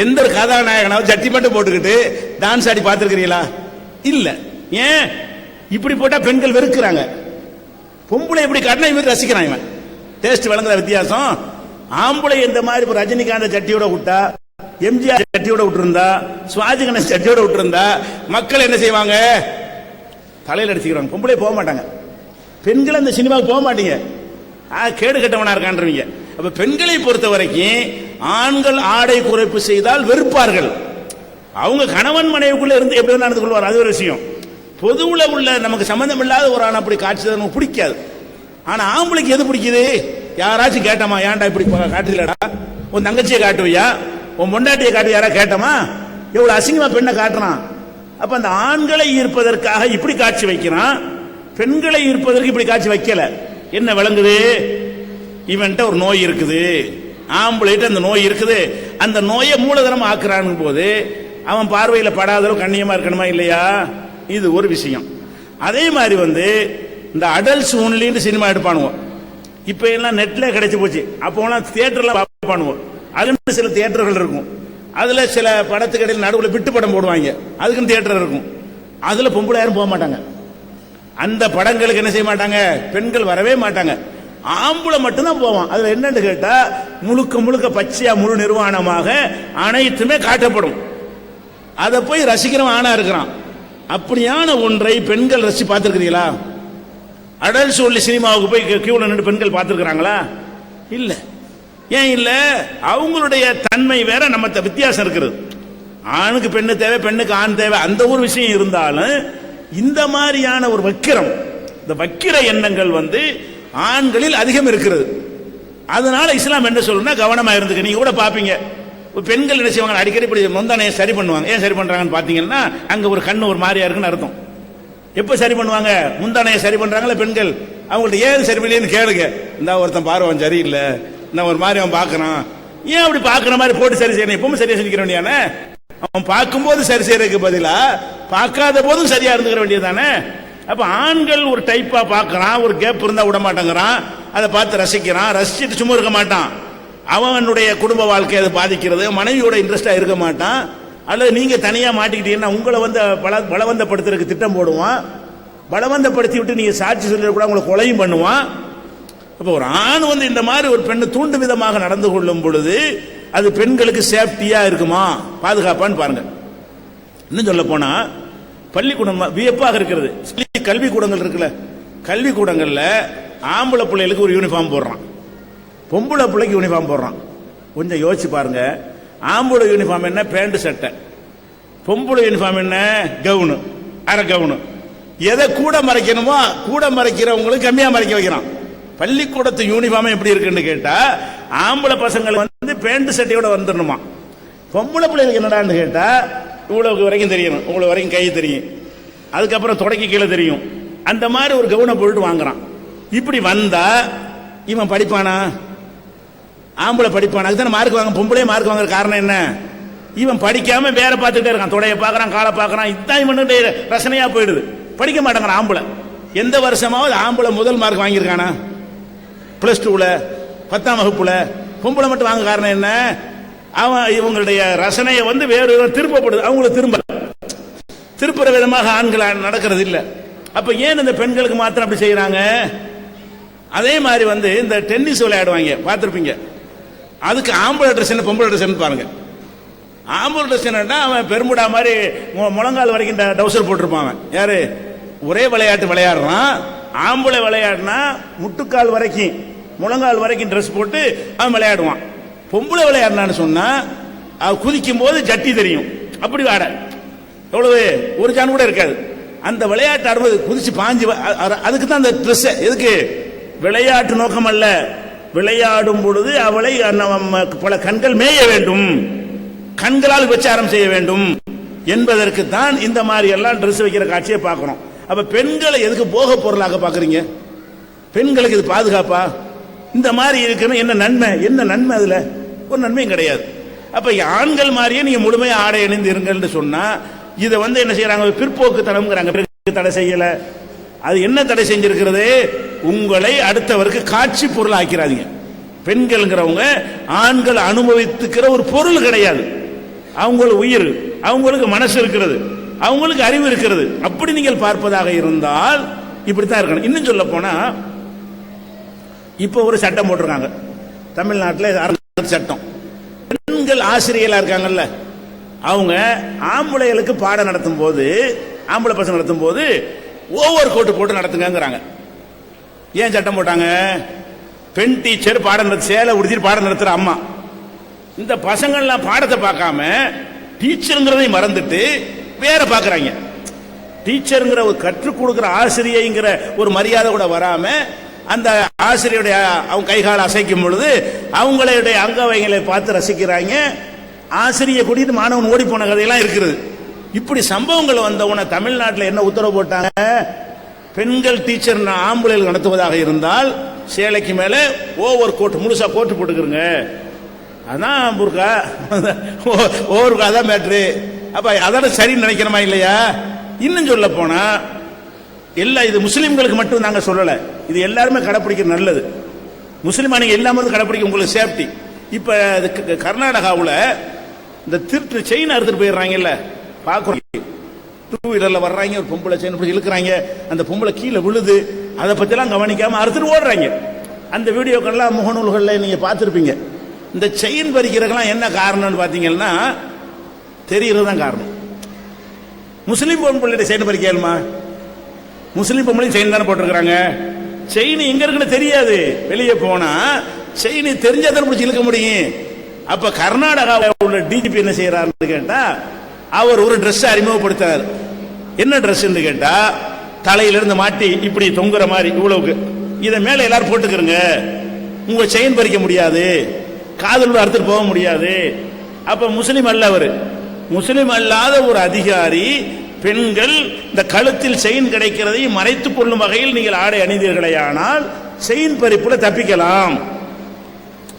எந்த ஒரு கதாநாயகனாவது ஜட்டி மட்டும் போட்டுக்கிட்டு டான்ஸ் ஆடி பார்த்திருக்கிறீங்களா? இல்ல. ஏன் இப்படி போட்டா பெண்கள் வெறுக்கிறாங்க. பொம்பளை எப்படி காட்டினா இவன் ரசிக்கிறான். இவன் டேஸ்ட் வழங்குற வித்தியாசம். ஆம்பளை இந்த மாதிரி ரஜினிகாந்த் ஜட்டியோட விட்டா, எம்ஜிஆர் ஜட்டியோட விட்டுருந்தா, சிவாஜி கணேஷ் ஜட்டியோட விட்டுருந்தா மக்கள் என்ன செய்வாங்க? தலையில் அடிச்சுக்கிறாங்க. பொம்பளை போக மாட்டாங்க. பெண்கள் அந்த சினிமாவுக்கு போக மாட்டீங்க, கேடு கட்டவனா இருக்கான்றீங்க. அப்ப பெண்களை பொறுத்த வரைக்கும் ஆண்கள் ஆடை குறைப்பு செய்தால் வெறுப்பார்கள். அவங்க கணவன் மனைவிக்குள்ள இருந்து எப்படி நடந்து கொள்வார், அது ஒரு விஷயம். பொதுவுல உள்ள நமக்கு சம்பந்தம் இல்லாத ஒரு ஆண் அப்படி காட்சி நமக்கு பிடிக்காது. ஆனா ஆம்பளைக்கு எது பிடிக்குது? யாராச்சும் கேட்டமா, ஏன்டா இப்படி காட்டுலடா, உன் தங்கச்சியை காட்டுவியா, உன் பொண்டாட்டியை காட்டு, யாரா கேட்டமா? எவ்வளவு அசிங்கமா பெண்ணை காட்டுறான். அப்ப அந்த ஆண்களை ஈர்ப்பதற்காக இப்படி காட்சி வைக்கிறான், பெண்களை ஈர்ப்பதற்கு இப்படி காட்சி வைக்கல. என்ன விளங்குது? இவன்ட்ட ஒரு நோய் இருக்குது, ஆம்பளைட்ட அந்த நோய் இருக்குது, அந்த நோயை மூலதனம் ஆக்குறான் போது அவன் பார்வையில் படாதளவு கண்ணியமா இருக்கணுமா இல்லையா? இது ஒரு விஷயம். அதே மாதிரி இந்த அடல்ட்ஸ் ஒன்லின்னு சினிமா எடுப்பானுவோம். இப்ப எல்லாம் நெட்ல கிடைச்சு போச்சு. அப்போலாம் தியேட்டர்ல பார்ப்பானுவோம். அதுன்னு சில தியேட்டர்கள் இருக்கும். அதுல சில படத்துக்கடையில் நடுவில் விட்டு படம் போடுவாங்க, அதுக்குன்னு தியேட்டர் இருக்கும். அதுல பொம்பளை யாரும் போக மாட்டாங்க. அந்த படங்களுக்கு என்ன செய்ய மாட்டாங்க, பெண்கள் வரவே மாட்டாங்க. ஆம்பளை மட்டும்தான் போவான். அதுல என்னன்னு கேட்டா முழுக்க முழுக்க பச்சையா முழு நிர்வாணமாக அனைத்துமே காட்டப்படும். அதை போய் ரசிக்கிறவன் ஆணா இருக்கிறான். அப்படியான ஒன்றை பெண்கள் ரசிச்சு பார்த்திருக்கிறீங்களா? அடல்ட்ஸ் ஒன்லி சினிமாவுக்கு போய் கியூல நின்று பெண்கள் பார்த்திருக்கிறாங்களா? இல்ல. ஏன் இல்ல? அவங்களுடைய தன்மை வேற, நம்ம வித்தியாசம் இருக்கிறது. ஆணுக்கு பெண்ணு தேவை, பெண்ணுக்கு ஆண் தேவை, அந்த ஒரு விஷயம் இருந்தாலும் இந்த மாதிரியான ஒரு வக்கிரம், இந்த வக்கிர எண்ணங்கள் ஆண்களில் அதிகம் இருக்கிறது. அதனால இஸ்லாம் என்ன சொல்லுன்னா கவனமா இருந்துக்க. நீங்க கூட பாப்பீங்க, பெண்கள் என்ன செய்வாங்க, அடிக்கடி இப்படி முந்தானையை சரி பண்ணுவாங்க. ஏன் சரி பண்றாங்கன்னு பாத்தீங்கன்னா அங்க ஒரு கண்ணு ஒரு மாதிரியா இருக்குன்னு அர்த்தம். எப்ப சரி பண்ணுவாங்க? முந்தானையை சரி பண்றாங்களே பெண்கள், அவங்கள்ட்ட ஏன் சரி பண்ணலன்னு கேளுங்க. இந்த ஒருத்தன் பார்வன் சரியில்லை, இந்த ஒரு மாதிரி அவன் பாக்குறான், ஏன் அப்படி பாக்குற மாதிரி போட்டு சரி செய்யணும், எப்பவும் சரியா செஞ்சுக்கிற வேண்டியானே. அவன் பார்க்கும்போது சரி செய்யறதுக்கு பதிலா பார்க்காத போதும் சரியா இருந்துக்கிற வேண்டியதானே. அப்ப ஆண்கள் ஒரு டைப்பா பார்க்கறான், ஒரு கேப் இருந்தா விட மாட்டேங்கிறான், அதை பார்த்து ரசிக்கிறான். ரசிச்சுட்டு சும்மா இருக்க மாட்டான். அவனுடைய குடும்ப வாழ்க்கை அதை பாதிக்கிறது, மனைவியோட இன்ட்ரெஸ்டா இருக்க மாட்டான். அல்லது நீங்க தனியா மாட்டிக்கிட்டீங்கன்னா உங்களை பலவந்தப்படுத்துறதுக்கு திட்டம் போடுவான். பலவந்தப்படுத்தி விட்டு நீங்க சாட்சி சொல்ல கூட உங்களை கொலையும் பண்ணுவான். அப்ப ஒரு ஆண் இந்த மாதிரி ஒரு பெண்ணு தூண்டு விதமாக நடந்து கொள்ளும் பொழுது அது பெண்களுக்கு சேஃப்டியா இருக்குமா, பாதுகாப்பான்னு பாருங்க. இன்னும் சொல்ல போனா பள்ளிக்கூடம் வியப்பாக இருக்கிறது. கல்விக்கூடங்கள் இருக்குல்ல, கல்விக்கூடங்கள்ல ஆம்பளை பிள்ளைகளுக்கு ஒரு யூனிஃபார்ம் போடுறான், பொம்பளை பிள்ளைக்கு யூனிஃபார்ம் போடுறான். கொஞ்சம் யோசிச்சு பாருங்க. ஆம்பளை யூனிஃபார்ம் என்ன, பேண்ட் சட்டை. பொம்பளை யூனிஃபார்ம் என்ன, கவுனு, அரை கவுனு. எதை கூட மறைக்கணுமோ கூட மறைக்கிறவங்களுக்கு கம்மியா மறைக்க வைக்கிறான். பள்ளிக்கூடத்து யூனிஃபார்ம் எப்படி இருக்குன்னு கேட்டா ஆம்பளை பசங்களுக்கு பேண்ட் சட்டையோட வந்துடணுமா, பொம்பளை பிள்ளைகளுக்கு என்னடான்னு கேட்டா இவ்வளவு வரைக்கும் தெரியணும், இவ்வளவு வரைக்கும் கை தெரியும், அதுக்கப்புறம் தொடக்கி கீழே தெரியும். அந்த மாதிரி ஒரு கவுனை போட்டு வாங்குறான். இப்படி வந்தா இவன் படிப்பானா? ஆம்பளை படிப்பானா? அதுதான் மார்க் வாங்க. பொம்பளை மார்க் வாங்குற காரணம் என்ன? இவன் படிக்காம வேற பார்த்துட்டே இருக்கான், தொடைய பார்க்கறான், காலை பார்க்கறான். இதான் இவனுடைய ரசனையா போயிடுது. படிக்க மாட்டேங்கிறான் ஆம்பளை. எந்த வருஷமாவது ஆம்பளை முதல் மார்க் வாங்கியிருக்கானா? பிளஸ் 2ல 10ஆம் வகுப்புல. பொம்பளை மட்டும் வாங்க காரணம் என்ன? அவன் இவங்களுடைய ரசனையை வேறு திருப்பப்படுது. அவங்கள திருப்புற விதமாக ஆண்கள் நடக்கிறது இல்லை. அப்ப ஏன் இந்த பெண்களுக்கு மாத்திரம் அப்படி செய்யறாங்க? அதே மாதிரி இந்த டென்னிஸ் விளையாடுவாங்க, பார்த்திருப்பீங்க. அதுக்கு ஆம்பளை ட்ரெஸ் என்ன, பொம்பளை ட்ரெஸ் என்ன பாருங்க. ஆம்பளை ட்ரெஸ் என்னன்னா அவன் பெருமுடா மாதிரி முழங்கால் வரைக்கும் டவுசர் போட்டிருப்பான். யாரு? ஒரே விளையாட்டு விளையாடுறான். ஆம்பளை விளையாடுனா முட்டுக்கால் வரைக்கும் முழங்கால் வரைக்கும் ட்ரெஸ் போட்டு அவன் விளையாடுவான். பொம்பளை விளையாடுனான்னு சொன்னா அவ குதிக்கும் போது ஜட்டி தெரியும், அப்படி ஆட எவ்வளவு ஒரு ஜான் கூட இருக்காது. அந்த விளையாட்டு ஆடும்போது குதிச்சு பாஞ்சு, அதுக்கு தான் அந்த ட்ரெஸ். எதுக்கு? விளையாட்டு நோக்கம் அல்ல. விளையாடும் பொழுது அவளை பல கண்கள் மேய வேண்டும், கண்களால் விபச்சாரம் செய்ய வேண்டும் என்பதற்கு தான் இந்த மாதிரி எல்லாம் ட்ரெஸ் வைக்கிற காட்சியை பார்க்கிறோம். அப்ப பெண்களை எதுக்கு போக பொருளாக பாக்குறீங்க? பெண்களுக்கு இது பாதுகாப்பா? இந்த மாதிரி இருக்குன்னு என்ன நன்மை? என்ன நன்மை? அதுல ஒரு நன்மையும் கிடையாது. அப்ப ஆண்கள் மாதிரியே நீங்க முழுமையா ஆடை அணிந்து இருங்கன்னு சொன்னா இதை என்ன செய்யறாங்க? பிற்போக்குத்தனம்ங்கிறாங்க. தடை செய்யல. அது என்ன தடை செஞ்சிருக்கிறது? உங்களை அடுத்தவருக்கு காட்சி பொருள் ஆக்கிறாதீங்க. பெண்கள்ங்கிறவங்க ஆண்கள் அனுபவித்துக்கிற ஒரு பொருள் கிடையாது. அவங்களுக்கு உயிர், அவங்களுக்கு மனசு இருக்கிறது, அவங்களுக்கு அறிவு இருக்கிறது. அப்படி நீங்கள் பார்ப்பதாக இருந்தால் இப்படித்தான் இருக்கணும். இன்னும் சொல்ல போனா இப்ப ஒரு சட்டம் போட்டிருக்காங்க தமிழ்நாட்டில் சட்டம். பெண்கள் ஆசிரியர்களா இருக்காங்கல்ல, அவங்க ஆம்பளைகளுக்கு பாடம் நடத்தும் போது, ஆம்பளை பசங்க நடத்தும் போது ஓவர் கோட் போட்டு நடத்துங்கிறாங்க. ஏன் சட்டம் போட்டாங்க? பெண் டீச்சர் பாடம் சேலை உடுத்திட்டு பாடம் நடத்துற அம்மா, இந்த பசங்கள்லாம் பாடத்தை பார்க்காம டீச்சருங்கிறதை மறந்துட்டு வேற பாக்குறாங்க. டீச்சருங்கிற ஒரு கற்றுக் கொடுக்கிற ஆசிரியைங்கிற ஒரு மரியாதை கூட வராம அந்த ஆசிரியருடைய அவங்க கைகால அசைக்கும் பொழுது அவங்களுடைய அங்கவைகளை பார்த்து ரசிக்கிறாங்க. ஆசிரியை கூட்டிட்டு மாணவன் ஓடி போன கதையெல்லாம் இருக்கிறது. இப்படி சம்பவங்கள் வந்தவுடனே தமிழ்நாட்டில் என்ன உத்தரவு போட்டாங்க? பெண்கள் டீச்சர் ஆம்புலையில் நடத்துவதாக இருந்தால் சேலைக்கு மேல ஓவர் கோட், முழுசா கோட்டு போட்டுக்கிறங்க. அதான் புர்கா, ஓவர் அதான் மேட்ரு. அப்ப அதான சரின்னு நினைக்கிறோமா இல்லையா? இன்னும் சொல்ல போனா எல்லா இது முஸ்லிம்களுக்கு மட்டும் நாங்க சொல்லல, இது எல்லாருமே கடைப்பிடிக்க நல்லது. முஸ்லிமா நீங்க எல்லாமே கடைப்பிடிக்க உங்களுக்கு சேஃப்டி. இப்ப கர்நாடகாவில் இந்த திருட்டு செயின் அறுத்துட்டு போயிடுறாங்கல்ல, பாக்குறோம். டூ வீலர்ல வர்றாங்க, ஒரு பொம்பளை செயின் பிடிச்சி இழுக்கிறாங்க, அந்த பொம்பளை கீழே விழுது, அதை பத்திலாம் கவனிக்காம அறுத்துட்டு ஓடுறாங்க. அந்த வீடியோக்கெல்லாம் முகநூல்கள்ல நீங்க பார்த்துருப்பீங்க. இந்த செயின் பறிக்கிறதுக்கெல்லாம் என்ன காரணம்னு பாத்தீங்கன்னா தெரியறது தான் காரணம். முஸ்லீம் பொம்பளை செயின் பறிக்கலுமா? முஸ்லீம் பொம்பளையும் செயின் தானே போட்டிருக்கிறாங்க. செயின் எங்க இருக்குன்னு தெரியாது, வெளியே போனா செயின் தெரிஞ்சாதான் பிடிச்சி இழுக்க முடியும். அப்ப கர்நாடகாவில் உள்ள டிஜிபி என்ன செய்யறாருன்னு கேட்டா, அவர் ஒரு ட்ரெஸ் அறிமுகப்படுத்தார். என்ன ட்ரெஸ் கேட்டா, தலையில இருந்து மாட்டி இப்படி தொங்குற மாதிரி இவ்வளவுக்கு, இதை மேல எல்லாரும் போட்டுக்கிறங்க, உங்க செயின் பறிக்க முடியாது, காதல் அறுத்துட்டு போக முடியாது. அப்ப முஸ்லிம் அல்ல அவரு, முஸ்லிம் அல்லாத ஒரு அதிகாரி பெண்கள் இந்த கழுத்தில் செயின் கிடைக்கிறதை மறைத்துக் கொள்ளும் வகையில் நீங்கள் ஆடை அணிந்தீர்களேயானால் செயின் பறிப்புல தப்பிக்கலாம்.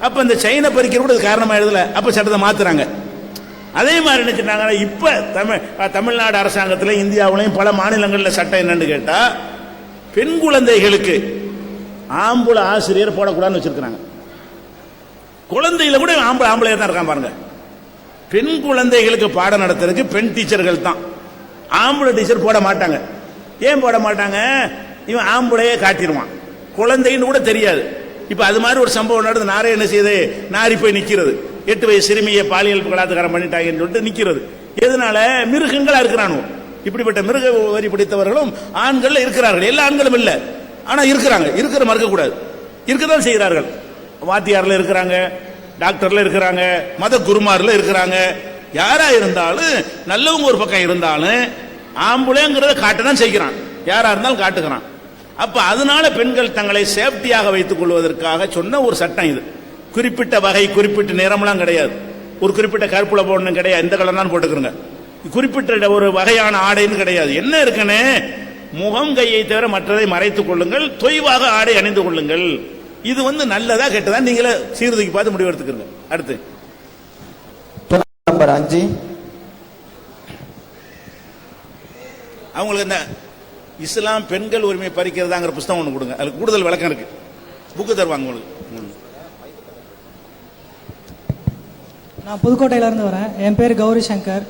அப்ப இந்த செயினை பறிக்கிற கூட காரணமா எழுதல, அப்ப சட்டத்தை மாத்துறாங்க. அதே மாதிரி நினைச்சிட்டாங்க. இப்ப தமிழ்நாடு அரசாங்கத்தில் இந்தியாவிலையும் பல மாநிலங்களில் சட்டம் என்னன்னு கேட்டா, பெண் குழந்தைகளுக்கு ஆம்பளை ஆசிரியர் போடக்கூடாதுன்னு வச்சிருக்காங்க. குழந்தையில கூட ஆம்பளையர் தான் இருக்கான் பாருங்க. பெண் குழந்தைகளுக்கு பாடம் நடத்துறதுக்கு பெண் டீச்சர்கள் தான், ஆம்பளை டீச்சர் போட மாட்டாங்க. ஏன் போட மாட்டாங்க? இவன் ஆம்பளையே காட்டிடுவான், குழந்தைன்னு கூட தெரியாது. இப்ப அது மாதிரி ஒரு சம்பவம் நடந்து நாரே என்ன செய்யுது, நாரி போய் நிக்கிறது. 8 வயசு சிறுமியை பாலியல் பலாத்காரம் பண்ணிட்டாங்கன்னு சொல்லிட்டு நிக்கிறது. எதனால? மிருகங்களா இருக்கிறானோ. இப்படிப்பட்ட மிருக வரி பிடித்தவர்களும் ஆண்கள் இருக்கிறார்கள். எல்லா ஆண்களும் இல்ல, ஆனா இருக்கிறாங்க. இருக்கிற மறுக்க கூடாது, இருக்கதான் செய்கிறார்கள். வாத்தியார்ல இருக்கிறாங்க, டாக்டர்ல இருக்கிறாங்க, மத குருமார்ல இருக்கிறாங்க. யாரா இருந்தாலும் நல்லவங்க ஒரு பக்கம் இருந்தாலும் ஆம்புலேங்கிறத காட்டதான் செய்கிறான், யாரா இருந்தாலும் காட்டுகிறான். அப்ப அதனால பெண்கள் தங்களை சேஃப்டியாக வைத்துக் கொள்வதற்காக சொன்ன ஒரு சட்டம் இது. குறிப்பிட்ட வகை, குறிப்பிட்ட நிறம்லாம் கிடையாது, ஒரு குறிப்பிட்ட கருப்புல போடணும் கிடையாது, இந்த கலர் தான் போட்டுக்கிறங்க, குறிப்பிட்ட ஒரு வகையான ஆடைன்னு கிடையாது. என்ன இருக்குன்னு, முகம் கையை தவிர மற்றதை மறைத்துக் கொள்ளுங்கள், தொய்வாக ஆடை அணிந்து கொள்ளுங்கள். இது நல்லதா கெட்டதா நீங்களே சீர்தூக்கி பார்த்து முடிவு எடுத்துக்கிறங்க. அடுத்து நம்பர் 5, அவங்களுக்கு என்ன இஸ்லாம் பெண்கள் உரிமை பறிக்கிறதாங்கிற புத்தகம் ஒன்று கொடுங்க, அதுக்கு கூடுதல் விளக்கம் இருக்கு, புக்கு தருவாங்க உங்களுக்கு. நான் புதுக்கோட்டையில இருந்து வரேன். என் பேர் கௌரி சங்கர்.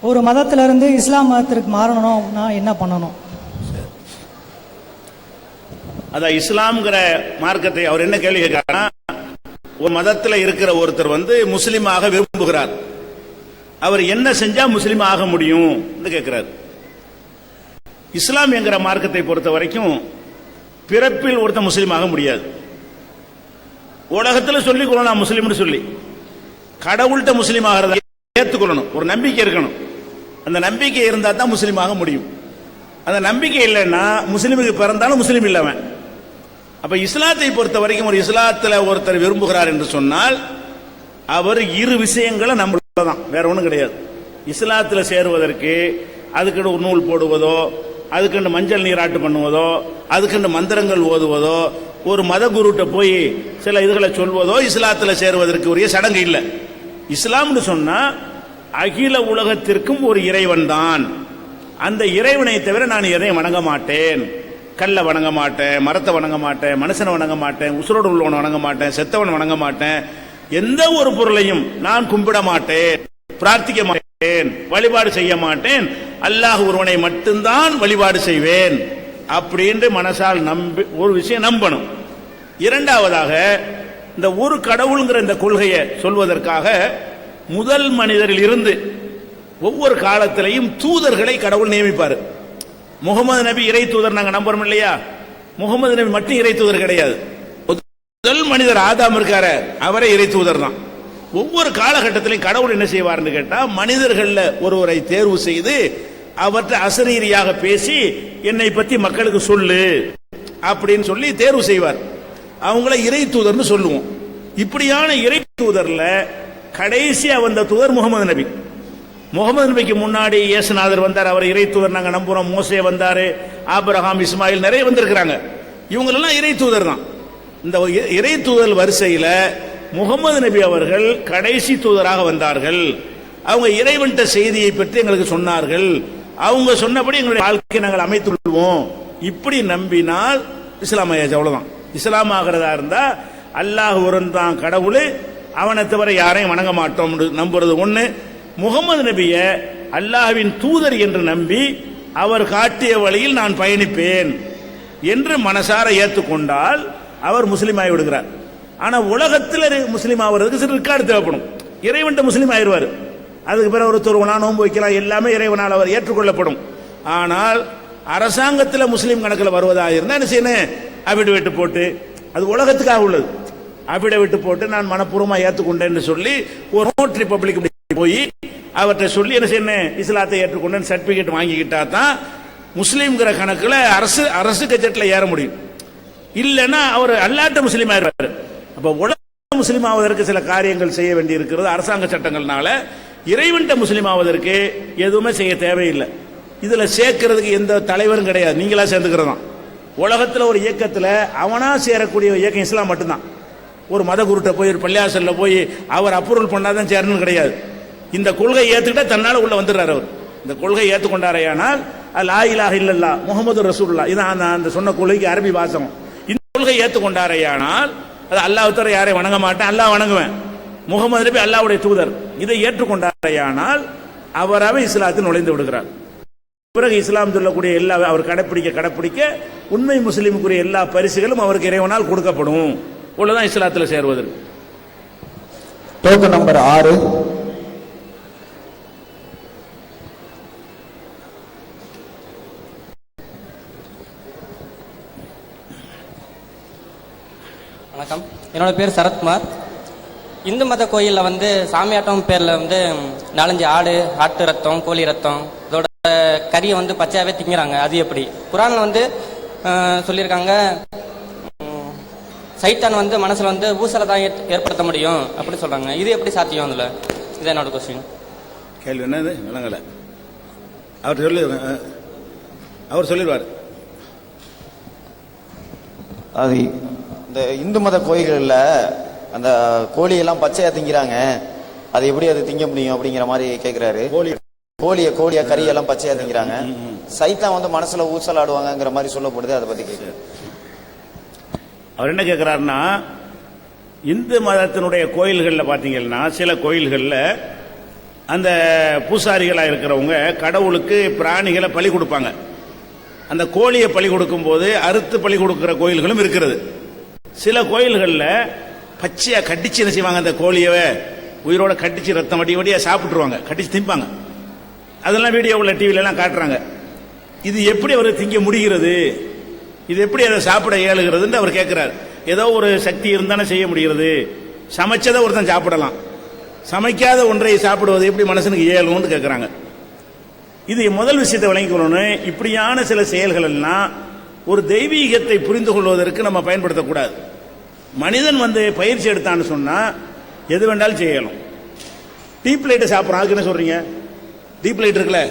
ஒரு மதத்திலிருந்து இஸ்லாம் மதத்திற்கு மாறணும்னா என்ன பண்ணணும்? அதான் இஸ்லாம்ங்கிற மார்க்கத்தை அவர் என்ன கேள்வி கேட்கிறாருன்னா, ஒரு மதத்தில் இருக்கிற ஒருத்தர் முஸ்லீமாக விரும்புகிறார், அவர் என்ன செஞ்சா முஸ்லீம் ஆக முடியும் கேட்கிறார். இஸ்லாம் என்கிற மார்க்கத்தை பொறுத்த வரைக்கும் பிறப்பில் ஒருத்தர் முஸ்லீம் ஆக முடியாது. உலகத்தில் சொல்லிக் கொள்ளணும் முஸ்லீம்னு சொல்லி, கடவுள்கிட்ட முஸ்லீம் ஆகிறத ஏற்றுக்கொள்ளணும், ஒரு நம்பிக்கை இருக்கணும். அந்த நம்பிக்கை இருந்தா தான் முஸ்லீம் ஆக முடியும். அந்த நம்பிக்கை இல்லைன்னா முஸ்லீமுக்கு பிறந்தாலும் முஸ்லீம் இல்லவன். அப்ப இஸ்லாத்தை பொறுத்த வரைக்கும் ஒரு இஸ்லாத்தில் ஒருத்தர் விரும்புகிறார் என்று சொன்னால் அவர் 2 விஷயங்களை நம்மளதான், வேற ஒன்றும் கிடையாது. இஸ்லாத்தில் சேருவதற்கு அதுக்கு ஒரு நூல் போடுவதோ, அதுக்கு மஞ்சள் நீராட்டு பண்ணுவதோ, அதுக்கு மந்திரங்கள் ஓதுவதோ, ஒரு மத குருட்ட போய் சில இதுகளை சொல்வதோ இஸ்லாத்தில் சேருவதற்கு உரிய சடங்கு இல்லை. இஸ்லாம்னு சொன்னா அகில உலகத்திற்கும் ஒரு இறைவன் தான். அந்த இறைவனை தவிர நான் எதையும் வணங்க மாட்டேன். கல்லை வணங்க மாட்டேன், மரத்தை வணங்க மாட்டேன், மனுஷனை வணங்க மாட்டேன், உசுரோடு உள்ளவனை வணங்க மாட்டேன், செத்தவன் வணங்க மாட்டேன், எந்த ஒரு பொருளையும் நான் கும்பிட மாட்டேன், பிரார்த்திக்க மாட்டேன், வழிபாடு செய்ய மாட்டேன், அல்லாஹ் ஒருவனை மட்டும்தான் வழிபாடு செய்வேன் அப்படின்னு மனசால் நம்பி ஒரு விஷயம் நம்பணும். இரண்டாவதாக இந்த ஒரு கடவுள்ங்கிற இந்த கொள்கையை சொல்வதற்காக முதல் மனிதரில் இருந்து ஒவ்வொரு காலத்திலையும் தூதர்களை கடவுள் நியமிப்பார். முகமது நபி இறை தூதர் நாங்க நம்புறோம் இல்லையா? முகமது நபி மட்டும் இறை தூதர் கிடையாது. முதல் மனிதர் ஆதாம் இருக்காரு, அவரே இறை தூதர் தான். ஒவ்வொரு காலகட்டத்திலையும் கடவுள் என்ன செய்வார்னு கேட்டா, மனிதர்கள்ல ஒருவரை தேர்வு செய்து அவற்றை அசரீரியாக பேசி என்னை பத்தி மக்களுக்கு சொல்லு அப்படின்னு சொல்லி தேர்வு செய்வார். அவங்கள இறை தூதர்னு சொல்லுவோம். இப்படியான இறை தூதர்ல கடைசியா வந்த தூதர் முகமது நபி. முகமது நபிக்கு முன்னாடி இயேசுநாதர் வந்தார், அவர் இறை தூதர் நாங்க நம்புறோம். மோசே வந்தாரு, ஆபிரகாம், இஸ்மாயில் நிறைய வந்திருக்கிறாங்க. இவங்களெல்லாம் இறை தூதர் தான். இந்த இறை தூதர் வரிசையில முகமது நபி அவர்கள் கடைசி தூதராக வந்தார்கள். அவங்க இறைவன்ட்ட செய்தியை பற்றி எங்களுக்கு சொன்னார்கள். அவங்க சொன்னபடி எங்களுடைய வாழ்க்கையை நாங்கள் அமைத்துள்ளோம். இப்படி நம்பினால் இஸ்லாம் ஆயாச்சு, அவ்வளவுதான். இஸ்லாம் ஆகிறதா இருந்தா அல்லாஹ் ஒருவன் தான் கடவுள், அவனை தவிர யாரையும் வணங்க மாட்டோம் நம்புறது ஒண்ணு. முகமது நபிய அல்லாஹ்வின் தூதர் என்று நம்பி அவர் காட்டிய வழியில் நான் பயணிப்பேன் என்று மனசார ஏற்றுக்கொண்டால் அவர் முஸ்லீம் ஆகி விடுகிறார். ஆனா உலகத்தில் முஸ்லீம் ஆகிறதுக்கு சில ரெக்கார்டு தேவைப்படும். இறைவன்ட்ட முஸ்லீம் ஆயிடுவார். அதுக்கு பிறகு ஒரு தொழுவனா, நோன்பு வைக்கலாம், எல்லாமே இறைவனால் அவர் ஏற்றுக்கொள்ளப்படும். ஆனால் அரசாங்கத்தில் முஸ்லீம் கணக்கில் வருவதாக இருந்தால் என்ன செய்யணும்? அபிடவிட்டு போட்டு, அது உலகத்துக்காக உள்ளது, அபிடவிட்டு போட்டு நான் மனப்பூர்வமாக ஏற்றுக்கொண்டேன்னு சொல்லி ஒரு நோட்டரி பப்ளிக் போய் அவர்கிட்ட சொல்லி என்ன செய்யணும்? இஸ்லாத்தை ஏற்றுக்கொண்டேன்னு சர்டிபிகேட் வாங்கிக்கிட்டா தான் முஸ்லீம்ங்கிற கணக்கில் அரசு கட்ஜெட்டில் ஏற முடியும். இல்லைன்னா அவர் அல்லாட்ட முஸ்லீம் ஆயிடுவார். அப்ப உலக முஸ்லீம் ஆவதற்கு சில காரியங்கள் செய்ய வேண்டி இருக்கிறது அரசாங்க சட்டங்கள்னால. இறைவன்ட்ட முஸ்லீம் ஆவதற்கு எதுவுமே செய்ய தேவையில்லை. இதுல சேர்க்கிறதுக்கு எந்த தலைவரும் கிடையாது, நீங்களா சேர்ந்துக்கிறது தான். உலகத்தில் ஒரு இயக்கத்தில் அவனா சேரக்கூடிய இயக்கம் இஸ்லாம் மட்டும்தான். ஒரு மத குருட்ட போய் ஒரு பள்ளியாசல்ல போய் அவர் அப்ரூவல் பண்ணாதான் சேரணும் கிடையாது. இந்த கொள்கை ஏத்துக்கிட்டா தன்னால உள்ள வந்துடுறாரு. அவர் இந்த கொள்கை ஏற்றுக்கொண்டாரையானால் லா இலாஹ இல்லல்லாஹ் முஹம்மது ரசூலுல்லாஹ், இதான் அந்த சொன்ன கொள்கைக்கு அரபி வாசகம். இந்த கொள்கை ஏற்றுக்கொண்டாரையானால் அது அல்லாஹ் தவிர யாரையும் வணங்க மாட்டேன், அல்லாஹ் வணங்குவேன், முகமது நபி அல்லாஹ்வுடைய தூதர், இதை ஏற்றுக்கொண்டாரையானால் அவராவே இஸ்லாத்தில் நுழைந்து விடுகிறார். பிறகு இஸ்லாம் சொல்லக்கூடிய எல்லா அவர் கடைப்பிடிக்க உண்மை முஸ்லீமுக்குரிய எல்லா பரிசுகளும் அவருக்கு இறைவனால் கொடுக்கப்படும். இவ்வளவுதான் இஸ்லாத்தில் சேருவதற்கு. Token number 6. வணக்கம், என்னோட பேர் சரத்குமார். இந்து மத கோயிலில் வந்து சாமியாட்டம் பேரில் வந்து 4-5 ஆட்டு ரத்தம், கோழி ரத்தம், இதோட கறியை வந்து பச்சையாகவே திங்கிறாங்க. அது எப்படி? குரானில் வந்து சொல்லியிருக்காங்க, சைத்தான் வந்து மனசில் வந்து ஊசலை தான் ஏற்படுத்த முடியும் அப்படி சொல்கிறாங்க. இது எப்படி சாத்தியம்? அதில் இது என்னோட கொஸ்டின். கேள்வி என்னது விளங்கலை. அவர் சொல்லிடுவார். அது இந்த இந்து மத கோயில்களில் அந்த கோழியெல்லாம் பச்சையா திங்கிறாங்க, அது எப்படி அது திங்க முடியும் அப்படிங்கிற மாதிரி கேட்கிறாரு. கோழிய கறியெல்லாம் பச்சையா திங்கிறாங்க, சைத்தான் வந்து மனசுல ஊசலாடுவாங்கிற மாதிரி சொல்லப்படுது. அதை பத்தி கேட்கிறாரு. அவர் என்ன கேட்கிறாருன்னா, இந்து மதத்தினுடைய கோயில்களில் பார்த்தீங்கன்னா சில கோயில்களில் அந்த பூசாரிகளாக இருக்கிறவங்க கடவுளுக்கு பிராணிகளை பலி கொடுப்பாங்க. அந்த கோழியை பலி கொடுக்கும் போது அறுத்து பலி கொடுக்கிற கோயில்களும் இருக்கிறது. சில கோயில்களில் பச்சையா கட்டிச்சு என்ன செய்வாங்க, அந்த கோழியவே உயிரோட கட்டிச்சு ரத்தம் வடியா சாப்பிட்டுருவாங்க, கட்டிச்சு திம்பாங்க. அதெல்லாம் வீடியோவில் டிவிலெல்லாம் காட்டுறாங்க. இது எப்படி அவர் திங்க முடிகிறது, இது எப்படி அதை சாப்பிட இயலுகிறதுன்னு அவர் கேட்கிறார். ஏதோ ஒரு சக்தி இருந்தானே செய்ய முடிகிறது. சமைச்சதை ஒருத்தன் சாப்பிடலாம், சமைக்காத ஒன்றை சாப்பிடுவது எப்படி மனுஷனுக்கு இயலும்னு கேட்கிறாங்க. இது முதல் விஷயத்தை விளங்கிக்கொள்ளணும். இப்படியான சில செயல்கள் எல்லாம் ஒரு தெய்வீகத்தை புரிந்து கொள்வதற்கு நம்ம பயன்படுத்தக்கூடாது. மனிதன் வந்து பயிற்சி எடுத்தான்னு சொன்னா எது வேண்டாலும் செய்யலாம். டீப் லைட்டை சாப்பிட்றான், அதுக்கு என்ன சொல்றீங்க? டீப் லைட் இருக்குல்ல,